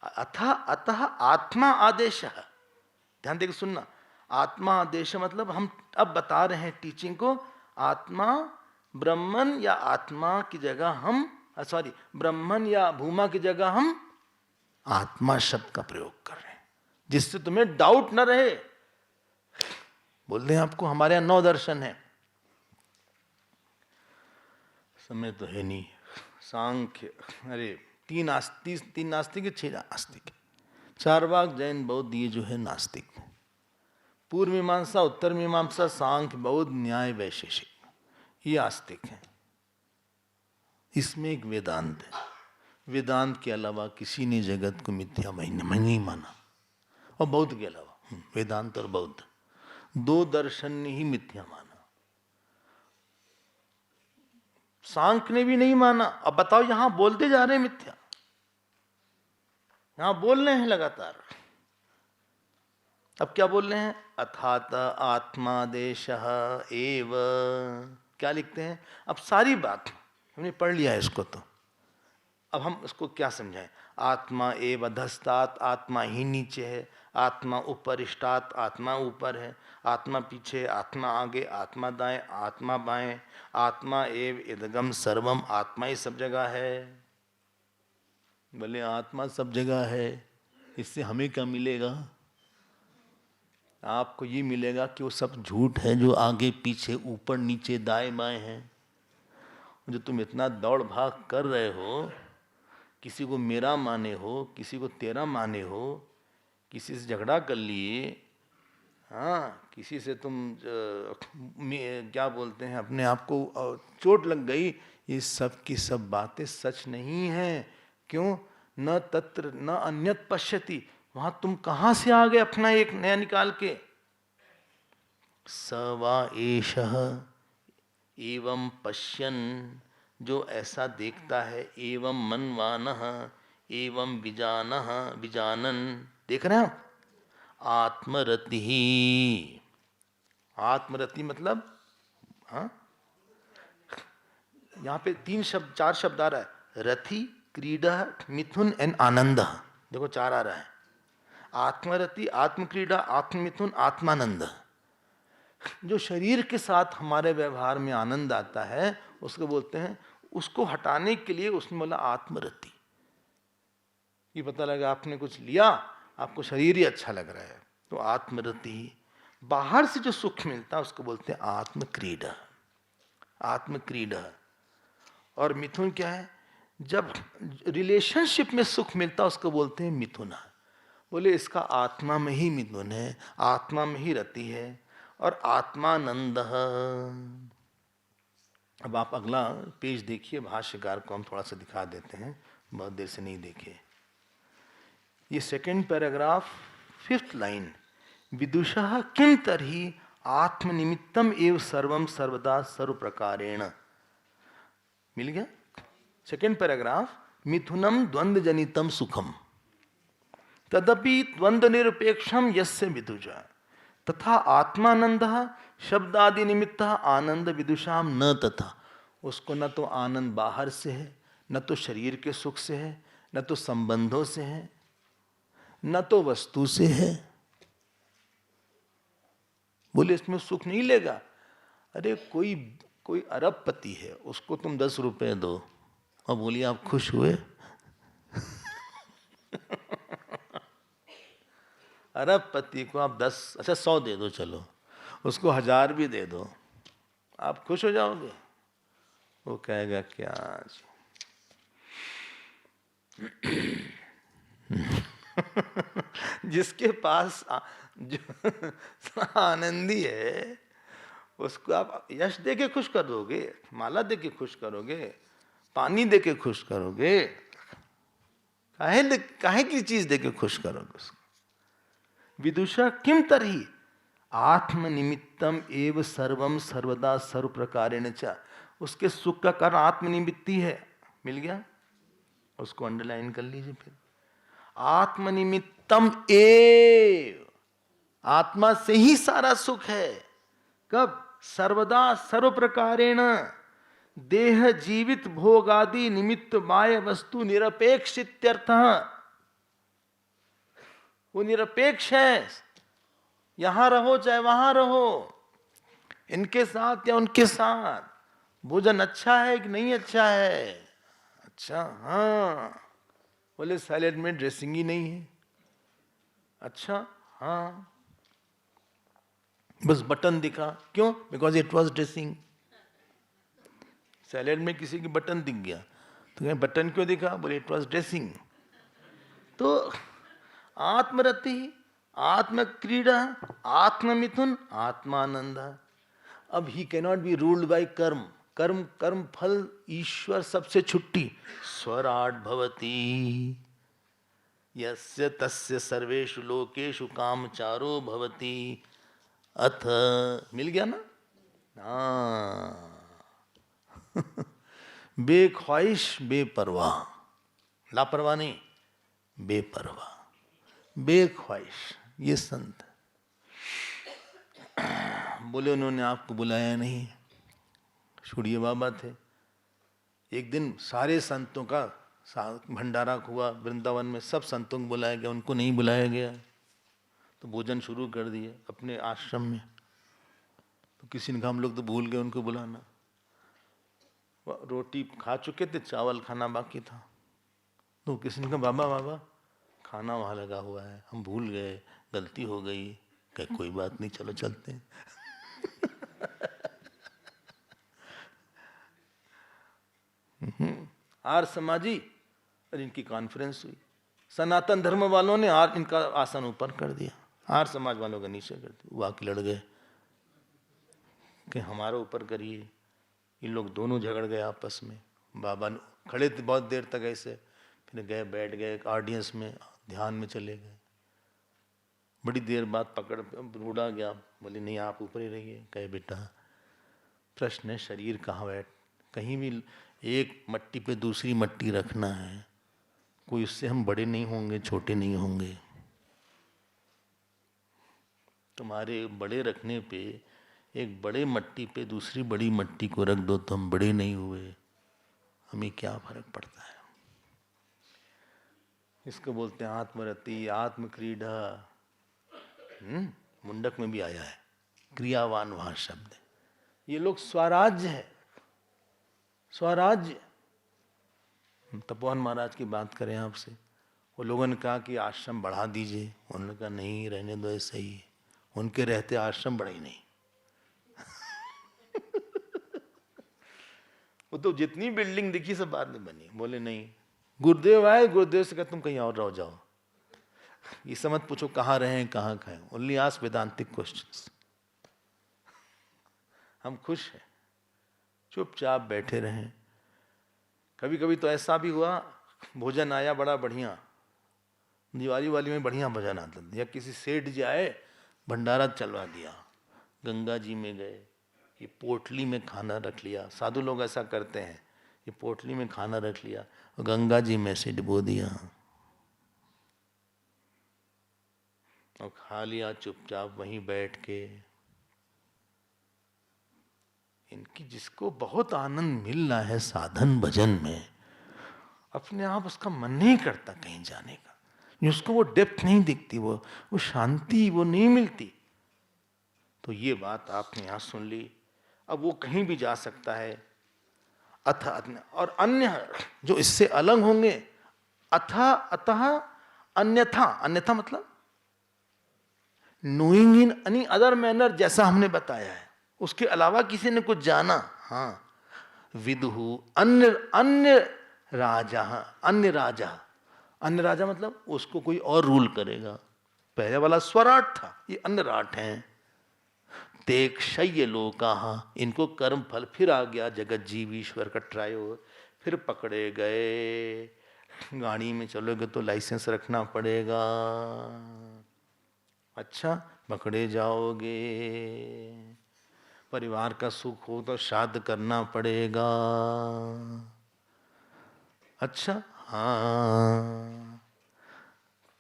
अतः आत्मा आदेश। ध्यान देकर सुनना, आत्मा आदेश मतलब हम अब बता रहे हैं टीचिंग को, आत्मा ब्रह्मन या आत्मा की जगह हम ब्रह्मन या भूमा की जगह हम आत्मा शब्द का प्रयोग कर रहे हैं, जिससे तुम्हें डाउट न रहे। बोलते हैं आपको हमारे यहां 9 दर्शन है, समय तो है नहीं। सांख्य, अरे 3 नास्तिक 6 आस्तिक, चारवाक जैन बौद्ध, ये जो है नास्तिक। पूर्व मीमांसा, उत्तर मीमांसा, सांख्य, बौद्ध, न्याय, वैशेषिक, ये आस्तिक है। इसमें एक वेदांत है, वेदांत के अलावा किसी ने जगत को मिथ्या नहीं माना, और बौद्ध के अलावा, वेदांत और बौद्ध 2 दर्शन ने ही मिथ्या माना। सांख्य ने भी नहीं माना। अब बताओ, यहां बोलते जा रहे हैं मिथ्या, यहां बोल रहे हैं लगातार। अब क्या बोल रहे हैं? अथात आत्मादेशः एव, क्या लिखते हैं? अब सारी बात हमने पढ़ लिया है इसको, तो अब हम इसको क्या समझाएं? आत्मा एव अधस्तात्, आत्मा ही नीचे है, आत्मा उपरिष्टात्, आत्मा ऊपर है, आत्मा पीछे, आत्मा आगे, आत्मा दाएं, आत्मा बाएं, आत्मा एव इदगम सर्वम, आत्मा ही सब जगह है। बोले आत्मा सब जगह है, इससे हमें क्या मिलेगा? आपको ये मिलेगा कि वो सब झूठ है जो आगे पीछे ऊपर नीचे दाएं बाएं हैं। जो तुम इतना दौड़ भाग कर रहे हो, किसी को मेरा माने हो, किसी को तेरा माने हो, किसी से झगड़ा कर लिए, हाँ किसी से तुम क्या बोलते हैं, अपने आप को चोट लग गई, ये सब की सब बातें सच नहीं हैं। क्यों? न तत्र न अन्यत पश्यति, वहां तुम कहां से आ गए अपना एक नया निकाल के? स वा एषः एवं पश्यन्, जो ऐसा देखता है, एवं मनवानः एवं विजानन, देख रहे हैं आप? आत्मरति ही, आत्मरति मतलब, हाँ यहां पे 4 शब्द आ रहा है, रथि, क्रीडा, मिथुन एंड आनंद। देखो 4 आ रहा है, आत्मरति, आत्मक्रीड़ा, आत्ममिथुन, आत्मानंद। जो शरीर के साथ हमारे व्यवहार में आनंद आता है उसको बोलते हैं, उसको हटाने के लिए उसने बोला आत्मरति। ये पता लगा आपने कुछ लिया, आपको शरीर ही अच्छा लग रहा है, तो आत्मरति। बाहर से जो सुख मिलता है उसको बोलते हैं आत्मक्रीड़ा, आत्मक्रीड़ा। और मिथुन क्या है? जब रिलेशनशिप में सुख मिलता है उसको बोलते हैं मिथुन। बोले इसका आत्मा में ही मिथुन है, आत्मा में ही रति है और आत्मानंद। अब आप अगला पेज देखिए, भाष्यकार को हम थोड़ा सा दिखा देते हैं, बहुत देर से नहीं देखे। ये सेकंड पैराग्राफ, 5th लाइन, विदुषः किं तर्हि आत्मनिमित्तम एव सर्वम सर्वदा सर्व प्रकारेण। मिल गया? सेकंड पैराग्राफ, मिथुनम द्वंद्व जनितम सुखम तदपि द्वंद्व निरपेक्षम यस्य विदुषा तथा आत्मानंदः शब्दादि निमित्त आनंद विदुषाम न तथा। उसको न तो आनंद बाहर से है, न तो शरीर के सुख से है, न तो संबंधों से है, न तो वस्तु से है। बोले इसमें सुख नहीं लेगा। अरे कोई कोई अरबपति है, उसको तुम 10 रुपए दो और बोलिए आप खुश हुए? अरबपति को आप 10, अच्छा 100 दे दो, चलो उसको 1000 भी दे दो, आप खुश हो जाओगे? वो कहेगा क्या जिसके पास जो आनंदी है उसको आप यश दे के खुश कर दोगे, माला दे के खुश करोगे, पानी दे के खुश करोगे, काहे की चीज दे के खुश करोगे उसको? विदुषा किम तरही आत्मनिमित्तम एव सर्वम सर्वदा सर्व प्रकारेण च। उसके सुख का कारण आत्मनिमित्ती है। मिल गया? उसको अंडरलाइन कर लीजिए फिर। आत्मनिमित्तम एव, आत्मा से ही सारा सुख है। कब? सर्वदा सर्व प्रकारेण, देह जीवित भोगादि निमित्त बाह्य वस्तु निरपेक्ष इत्यर्थः। वो निरपेक्ष है, यहां रहो चाहे वहां रहो, इनके साथ या उनके साथ। भोजन अच्छा है कि नहीं अच्छा है? अच्छा, हाँ। बोले सैलेड में ड्रेसिंग ही नहीं है। अच्छा, हाँ। बस बटन दिखा, क्यों? Because it was dressing. Salad में किसी की बटन दिख गया तो कहें बटन क्यों दिखा? बोले इट वॉज ड्रेसिंग। तो आत्मरति, आत्म क्रीड़ा, आत्ममिथुन, आत्मानंद। अब ही कैनॉट बी रूल्ड बाय कर्म। कर्म कर्म फल ईश्वर सबसे छुट्टी। स्वराट भवती यस्य तस्य सर्वेषु लोकेषु कामचारो भवती अथ। मिल गया ना? हाँ। बेख्वाहिश बेपरवाह, लापरवाह नहीं, बेपरवाह, बेख्वाहिश, ये संत। बोले उन्होंने आपको बुलाया नहीं। छुड़िए बाबा थे। एक दिन सारे संतों का भंडारा हुआ वृंदावन में, सब संतों को बुलाया गया, उनको नहीं बुलाया गया। तो भोजन शुरू कर दिए अपने आश्रम में। तो किसी ने कहा हम लोग तो भूल गए उनको बुलाना। रोटी खा चुके थे, चावल खाना बाकी था। तो किसी ने कहा बाबा बाबा खाना वहाँ लगा हुआ है, हम भूल गए, गलती हो गई। कहे कोई बात नहीं, चलो चलते हैं। आर्य समाजी और इनकी कॉन्फ्रेंस हुई। सनातन धर्म वालों ने इनका आसन ऊपर कर दिया, आर्य समाज वालों का नीचे कर दिया। वो आके लड़ गए कि हमारा ऊपर करिए। इन लोग दोनों झगड़ गए आपस में। बाबा खड़े थे बहुत देर तक ऐसे, फिर गए बैठ गए ऑडियंस में, ध्यान में चले गए। बड़ी देर बाद पकड़ ढूंढा गया। बोले नहीं आप ऊपर ही रहिए। कहे बेटा प्रश्न है शरीर कहाँ बैठ, कहीं भी एक मट्टी पे दूसरी मट्टी रखना है, कोई उससे हम बड़े नहीं होंगे छोटे नहीं होंगे। तुम्हारे बड़े रखने पे एक बड़े मट्टी पे दूसरी बड़ी मट्टी को रख दो तो हम बड़े नहीं हुए, हमें क्या फर्क पड़ता है। इसको बोलते हैं आत्मरति, आत्म क्रीड़ा। मुंडक में भी आया है, क्रियावान वहां शब्द है। ये लोग स्वराज्य है, स्वराज्य। तपोवन महाराज की बात करें आपसे, वो लोगों ने कहा कि आश्रम बढ़ा दीजिए। उन्होंने कहा नहीं रहने दो ऐसे ही। उनके रहते आश्रम बढ़े ही नहीं। वो तो जितनी बिल्डिंग दिखी सब बाद में बनी। बोले नहीं, गुरुदेव आए, गुरुदेव से कहा तुम कहीं और रह जाओ। ये सब मत पूछो कहाँ रहें कहाँ खाएं, ओनली आस्क वेदांतिक क्वेश्चंस। हम खुश हैं, चुपचाप बैठे रहें। कभी कभी तो ऐसा भी हुआ, भोजन आया बड़ा बढ़िया, दिवाली वाली में बढ़िया भोजन आता था, या किसी सेठ जी आए भंडारा चलवा दिया, गंगा जी में गए, ये पोटली में खाना रख लिया, साधु लोग ऐसा करते हैं, ये पोटली में खाना रख लिया और गंगा जी में से डुबो दिया और खा लिया चुपचाप वहीं बैठ के। इनकी जिसको बहुत आनंद मिल रहा है साधन भजन में, अपने आप उसका मन नहीं करता कहीं जाने का, उसको वो डेप्थ नहीं दिखती, वो शांति वो नहीं मिलती। तो ये बात आपने यहाँ सुन ली। अब वो कहीं भी जा सकता है, अथ और अन्य जो इससे अलग होंगे, अथ अतः अन्यथा, अन्यथा मतलब knowing in any other manner, जैसा हमने बताया है, उसके अलावा किसी ने कुछ जाना, हाँ, विदुहु अन्य अन्य राजा, अन्य राजा, अन्य राजा मतलब उसको कोई और रूल करेगा। पहले वाला स्वराट था, ये अन्य राट हैं। तेक्षय लोका, इनको कर्म फल फिर आ गया, जगत जीव ईश्वर का ट्रायो, फिर पकड़े गए। गाड़ी में चलोगे तो लाइसेंस रखना पड़ेगा, अच्छा पकड़े जाओगे। परिवार का सुख हो तो श्राद्ध करना पड़ेगा, अच्छा हाँ।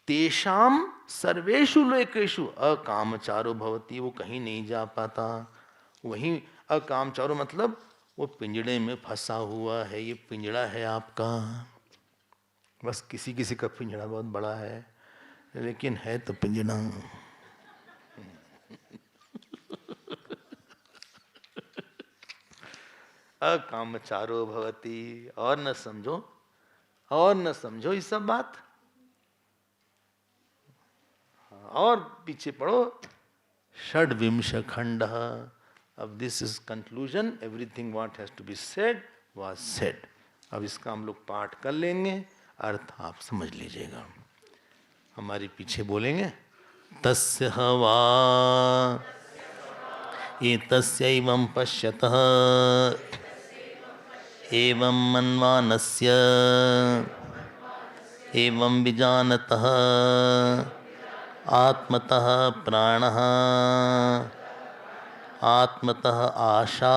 तेषाम सर्वेषु लोकेषु अकामचारो भवति, वो कहीं नहीं जा पाता, वहीं अकामचारो मतलब वो पिंजड़े में फंसा हुआ है। ये पिंजड़ा है आपका, बस किसी किसी का पिंजड़ा बहुत बड़ा है, लेकिन है तो पिंजड़ा। अकामचारो भवति, और न समझो, और न समझो ये सब बात, और पीछे पढ़ो। षड्विंश खंड, अब this is conclusion, everything what has to be said was said. अब इसका हम लोग पाठ कर लेंगे, अर्थ आप समझ लीजिएगा, हमारे पीछे बोलेंगे। तस्य हवा एतस्यैवं पश्यतः एवं मन्वानस्य एवं विजानतः आत्मतः प्राणः आत्मतः आशा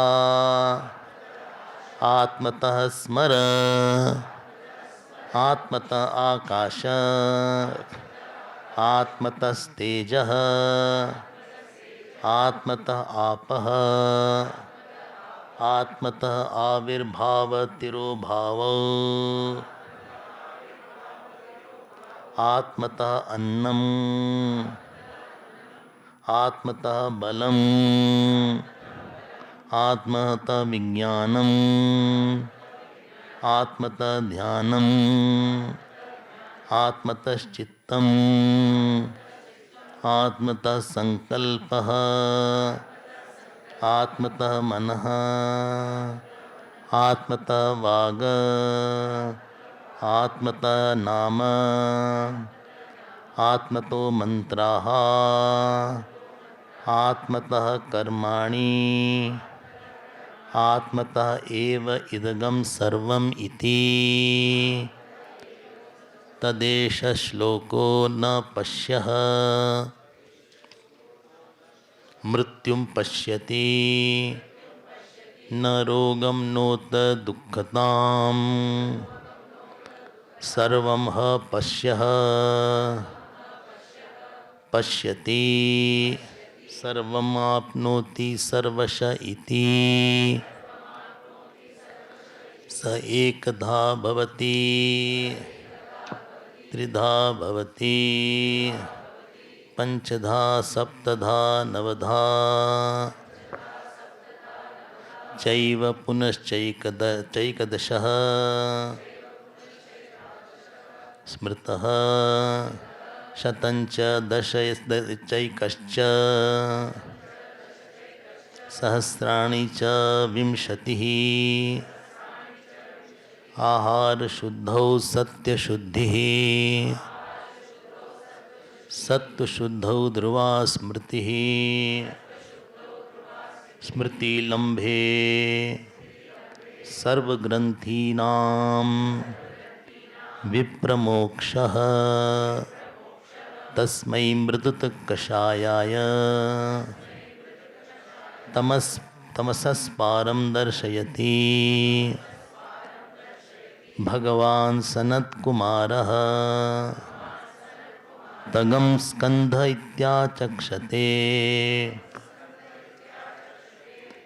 आत्मतः स्मर आत्मतः आकाश आत्मतस्तेजः आत्मतः आपः आत्मतः आविर्भाव तिरोभाव आत्मतः अन्नम् आत्मतः बलम् आत्मतः विज्ञानम् आत्मतः ध्यानम् आत्मतश्चित्तम् आत्मतः संकल्पः आत्मतः मनः आत्मतः वाग आत्मतः नाम आत्मतो मंत्राः आत्मतः कर्माणि आत्मतः एव इदगम सर्वम इति तदेष श्लोको न पश्यः मृत्युं पश्यति न रोगं नोत दुःखताम् सर्वं ह पश्यः पश्यति सर्वम् आप्नोति सर्वश इति स एकधा भवति त्रिधा भवति पंचधा सप्तधा नवधा चैव पुनश्चैकदशः स्मृतः शतञ्च दशचैकश्च सहस्राणि च विंशतिः आहार शुद्धौ सत्यशुद्धिः सत्त्वशुद्धौ ध्रुवा स्मृतिः स्मृतिलम्भे सर्वग्रन्थीनां विप्रमोक्षः तस्मै मृदुतकषायाय तमसस्पारं दर्शयति भगवान् सनत्कुमारः तगं स्कन्ध इत्याचक्षते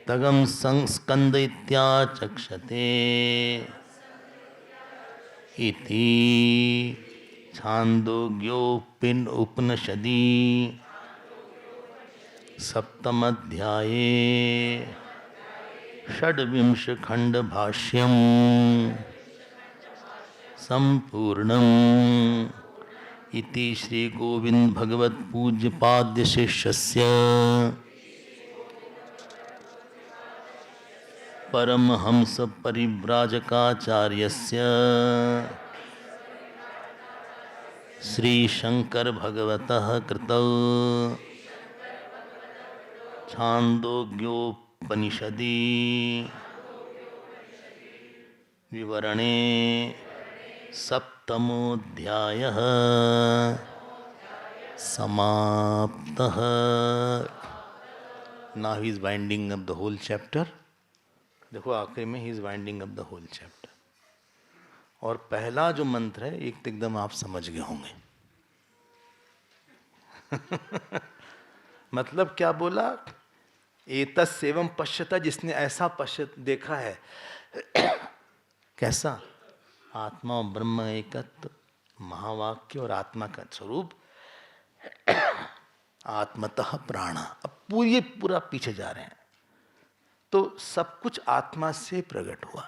तगं संस्कन्द इत्याचक्षते इति छान्दोग्योपनिषदि सप्तमध्याये षड्विंशखण्डभाष्यं सम्पूर्णम् इति श्री गोविंद भगवत पूज्यपाद्य शिष्यस्य परमहंस परिव्राजकाचार्यस्य श्री शंकर भगवतः कृतौ छान्दोग्योपनिषदि विवरणे सप्तमोऽध्यायः समाप्तः। Now he is winding up the whole chapter. देखो आखिर में he is winding up the whole chapter. और पहला जो मंत्र है एक तो एकदम आप समझ गए होंगे। मतलब क्या बोला? एतस्सेवं पश्यता, जिसने ऐसा देखा है। कैसा? आत्मा और ब्रह्म एकत्व, महावाक्य और आत्मा का स्वरूप, आत्मतः प्राण। अब पूरा पीछे जा रहे हैं तो सब कुछ आत्मा से प्रकट हुआ।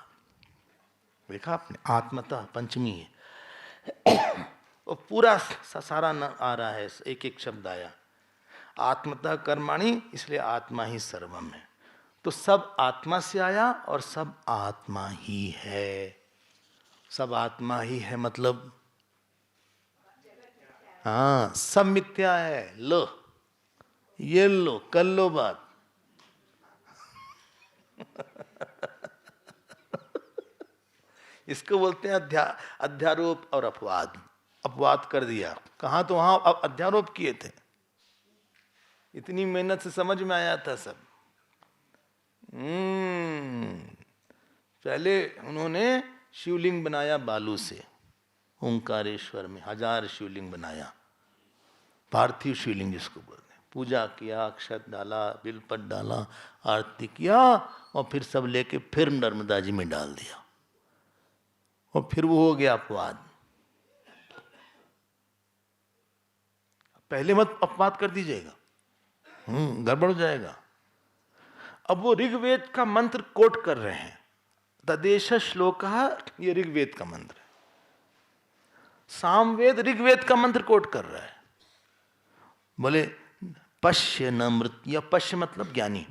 देखा आपने, आत्मतः पंचमी है और पूरा सारा न आ रहा है, एक एक शब्द आया। आत्मतः कर्माणि, इसलिए आत्मा ही सर्वम है। तो सब आत्मा से आया और सब आत्मा ही है। सब आत्मा ही है मतलब हाँ, सब मिथ्या है। लो ये लो, कर लो बात। इसको बोलते हैं अध्यारोप और अपवाद। अपवाद कर दिया कहाँ, तो वहां अध्यारोप किए थे। इतनी मेहनत से समझ में आया था सब। पहले उन्होंने शिवलिंग बनाया बालू से, ओंकारेश्वर में 1000 शिवलिंग बनाया, पार्थिव शिवलिंग जिसको बोलते हैं। पूजा किया, अक्षत डाला, बिलपत डाला, आरती किया और फिर सब लेके फिर नर्मदा जी में डाल दिया और फिर वो हो गया अपवाद। पहले मत अपवाद कर दीजिएगा, गड़बड़ हो जाएगा। अब वो ऋग्वेद का मंत्र कोट कर रहे हैं। तदेश श्लोक, ये ऋग्वेद का मंत्र है। सामवेद ऋग्वेद का मंत्र कोट कर रहा है। बोले पश्य न मृत्यु, पश्य मतलब ज्ञानी,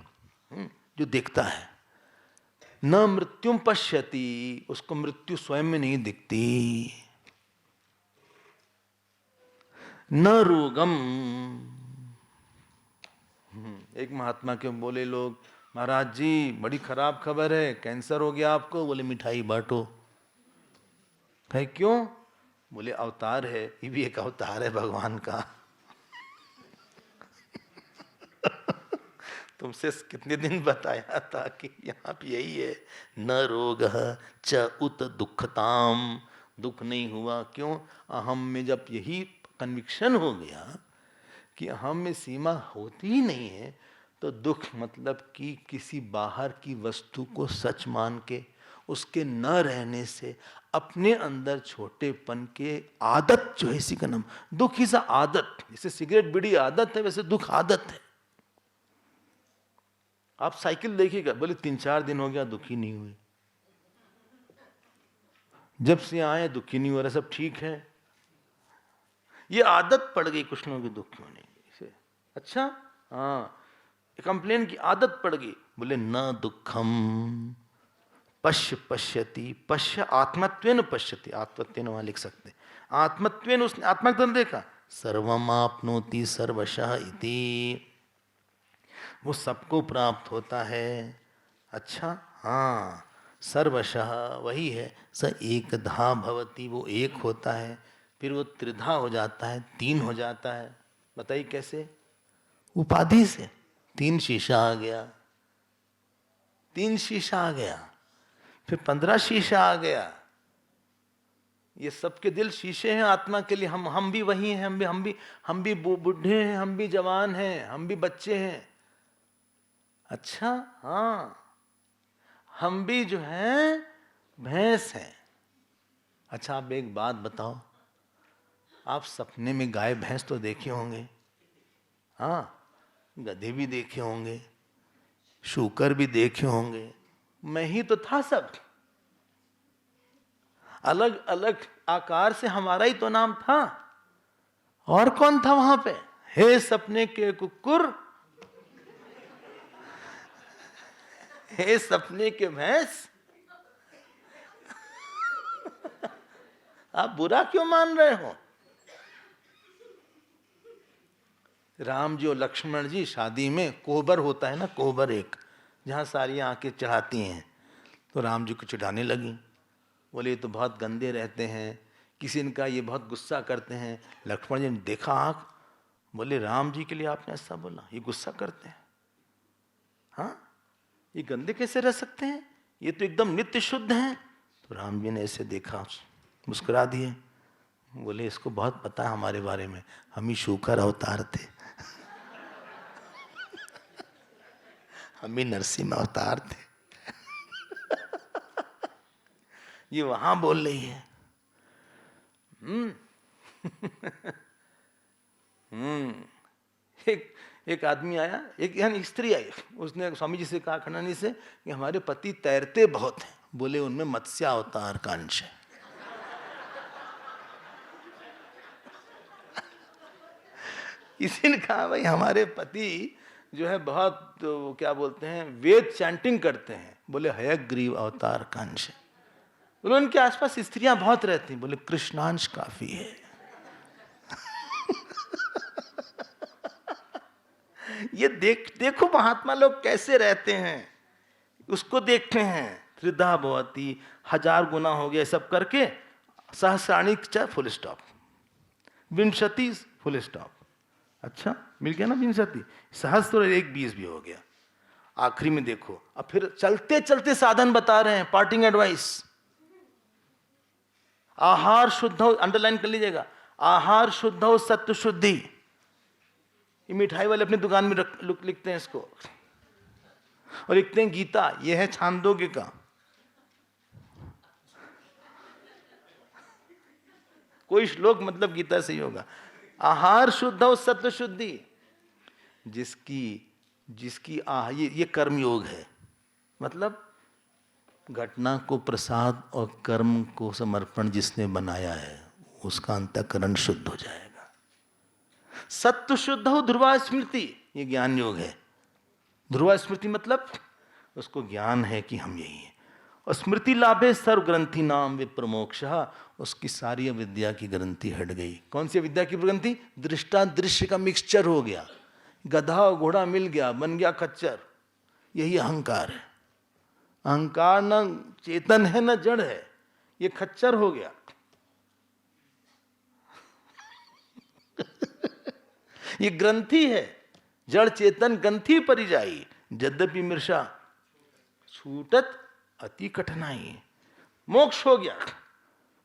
जो देखता है। न मृत्युम पश्यति, उसको मृत्यु स्वयं में नहीं दिखती। न रोगम, एक महात्मा के बोले लोग, महाराज जी बड़ी खराब खबर है, कैंसर हो गया आपको। बोले मिठाई बांटो। कहे क्यों? बोले अवतार है, ये भी एक अवतार है भगवान का। तुमसे कितने दिन बताया था कि यहाँ पे यही है, न रोग च उत दुखताम, दुख नहीं हुआ। क्यों? अहम में जब यही कन्विक्शन हो गया कि अहम में सीमा होती ही नहीं है, तो दुख मतलब कि किसी बाहर की वस्तु को सच मान के उसके न रहने से अपने अंदर छोटेपन के आदत जो है, इसी का नाम दुख। इस आदत, जैसे सिगरेट बीड़ी आदत है, वैसे दुख आदत है। आप साइकिल देखिएगा, बोले 3-4 दिन हो गया दुखी नहीं हुई, जब से आए दुखी नहीं हो रहा, सब ठीक है। ये आदत पड़ गई कुछ लोगों की दुख होने की। अच्छा, हाँ, कंप्लेन की आदत पड़ गई। बोले न दुखम पश्यति, पश्य आत्मत्वेन पश्यति, आत्मत्वेन वहां लिख सकते। आत्मत्वेन, उसने आत्मा को देखा, सर्वमाप्नोति सर्वशः इति, वो सबको प्राप्त होता है। अच्छा, हाँ, सर्वशः वही है। स एकधा भवति, वो एक होता है, फिर वो त्रिधा हो जाता है, तीन हो जाता है। बताइए कैसे? उपाधि से। 3 शीशा आ गया, 3 शीशा आ गया, फिर 15 शीशा आ गया। ये सबके दिल शीशे हैं आत्मा के लिए। हम भी वही हैं, हम भी बूढ़े हैं, हम भी जवान हैं, हम भी बच्चे हैं। अच्छा, हाँ, हम भी जो हैं भैंस हैं। अच्छा, आप एक बात बताओ, आप सपने में गाय भैंस तो देखे होंगे, हाँ, गधे भी देखे होंगे, शूकर भी देखे होंगे। मैं ही तो था सब, अलग अलग आकार से हमारा ही तो नाम था। और कौन था वहां पे? हे सपने के कुकुर, हे सपने के भैंस। आप बुरा क्यों मान रहे हो? राम जी और लक्ष्मण जी शादी में, कोहबर होता है ना, कोहबर एक, जहां सारियां आके चढ़ाती हैं, तो राम जी को चिढ़ाने लगी। बोले ये तो बहुत गंदे रहते हैं, किसी ने कहा ये बहुत गुस्सा करते हैं। लक्ष्मण जी ने देखा आंख, बोले राम जी के लिए आपने ऐसा बोला? ये गुस्सा करते हैं? हाँ, ये गंदे कैसे रह सकते हैं? ये तो एकदम नित्य शुद्ध हैं। तो राम जी ने ऐसे देखा, मुस्कुरा दिए, बोले इसको बहुत पता है हमारे बारे में, हम ही शूकर अवतार थे। हम ही नरसिंह अवतार थे। ये वहां बोल रही है। एक आदमी आया, एक यानी स्त्री आई, उसने स्वामी जी से कहा, खंडानी से, कि हमारे पति तैरते बहुत हैं। बोले उनमें मत्स्य अवतार का अंश है। किसी ने कहा भाई हमारे पति जो है बहुत, तो क्या बोलते हैं, वेद चैंटिंग करते हैं। बोले हयग्रीव अवतार का अंश है। बोले उनके आसपास स्त्रियां बहुत रहती हैं। बोले कृष्णांश काफी है। ये देखो महात्मा लोग कैसे रहते हैं, उसको देखते हैं। त्रिधा भवति, 1000 गुना हो गया सब करके, सहस्राणी फुल स्टॉप, विंशति फुल स्टॉप। अच्छा, मिल गया ना 20, सहस्त्र और 120 भी हो गया। आखिरी में देखो, अब फिर चलते चलते साधन बता रहे हैं, पार्टिंग एडवाइस। आहार शुद्ध हो, अंडरलाइन कर लीजिएगा, आहार शुद्ध हो, सत्व शुद्धि। ये मिठाई वाले अपनी दुकान में लिखते हैं इसको, और लिखते हैं गीता, ये है छांदोग्य का। कोई श्लोक मतलब गीता से ही होगा। आहार शुद्ध हो, सत्व शुद्धि। जिसकी ये कर्म योग है। मतलब घटना को प्रसाद और कर्म को समर्पण जिसने बनाया है, उसका अंतःकरण शुद्ध हो जाएगा। सत्व शुद्ध हो, ध्रुवा स्मृति, ये ज्ञान योग है। ध्रुवा स्मृति मतलब उसको ज्ञान है कि हम यही हैं। और स्मृति लाभे सर्व ग्रंथि नाम विप्रमोक्षः, उसकी सारी विद्या की ग्रंथि हट गई। कौन सी विद्या की ग्रंथि? दृष्टा दृश्य का मिक्सचर हो गया, गधा और घोड़ा मिल गया, बन गया खच्चर। यही अहंकार है। अहंकार न चेतन है न जड़ है, ये खच्चर हो गया। ये ग्रंथि है, जड़ चेतन ग्रंथि परिजाई, यद्यपि मृषा छूटत अति कठिनाई। मोक्ष हो गया।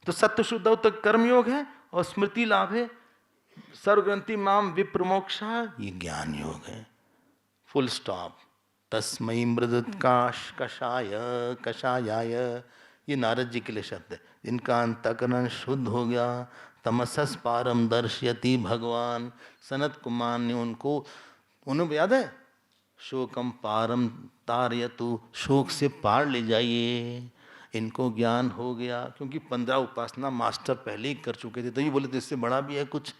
तो सत्य शुद्ध हो तो कर्मयोग है, और स्मृति लाभ है, सर्वग्रंथि माम विप्रमोक्षा, ये ज्ञान योग है। Full stop. तस्मै मृदत्काश कषाय कषायाय, ये नारद जी के लिए शब्द है। जिनका अंतःकरण शुद्ध हो गया, तमसस पारम दर्शयति भगवान। सनत कुमार ने उन्हें याद है, शोकम पारम तारयतु, शोक से पार ले जाइए। इनको ज्ञान हो गया, क्योंकि 15 उपासना मास्टर पहले ही कर चुके थे, तो ये बोले तो इससे बड़ा भी है कुछ।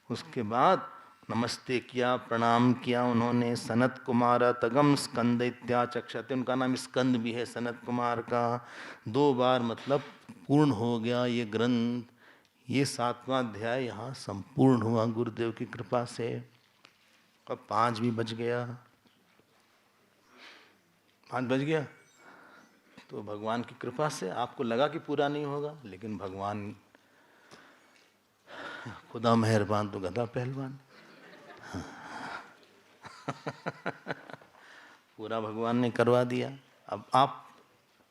उसके बाद नमस्ते किया, प्रणाम किया उन्होंने। सनत कुमार तगम स्कंद इत्याचक्षते, उनका नाम स्कंद भी है सनत कुमार का। 2 बार मतलब पूर्ण हो गया ये ग्रंथ। ये 7वां अध्याय यहाँ संपूर्ण हुआ गुरुदेव की कृपा से। अब 5 भी बज गया, 5 बज गया। तो भगवान की कृपा से आपको लगा कि पूरा नहीं होगा, लेकिन भगवान खुदा मेहरबान तो गधा पहलवान। पूरा भगवान ने करवा दिया। अब आप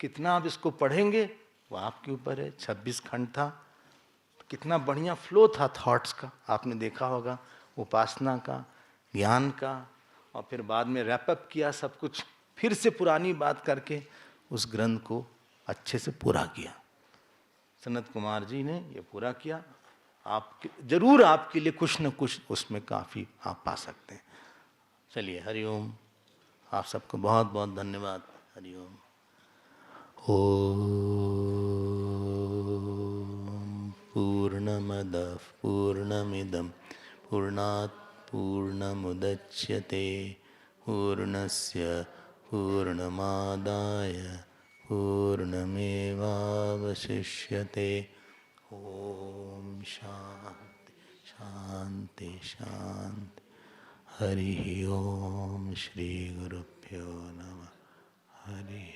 कितना आप इसको पढ़ेंगे वो आपके ऊपर है। 26 खंड था, कितना बढ़िया फ्लो था थॉट्स का, आपने देखा होगा, उपासना का, ज्ञान का, और फिर बाद में रैप अप किया सब कुछ, फिर से पुरानी बात करके उस ग्रंथ को अच्छे से पूरा किया। सनत कुमार जी ने ये पूरा किया। आप जरूर आपके लिए कुछ न कुछ उसमें काफ़ी आप पा सकते हैं। चलिए, हरिओम। आप सबको बहुत बहुत धन्यवाद। हरिओम। ओम पूर्णमदः पूर्णमिदं पूर्णात् पूर्णमुदच्यते पूर्णस्य पूर्णमादाय पूर्णमेवावशिष्यते। ओम शांति शांति शांति। हरि ओम। श्री गुरुभ्यो नमः। हरि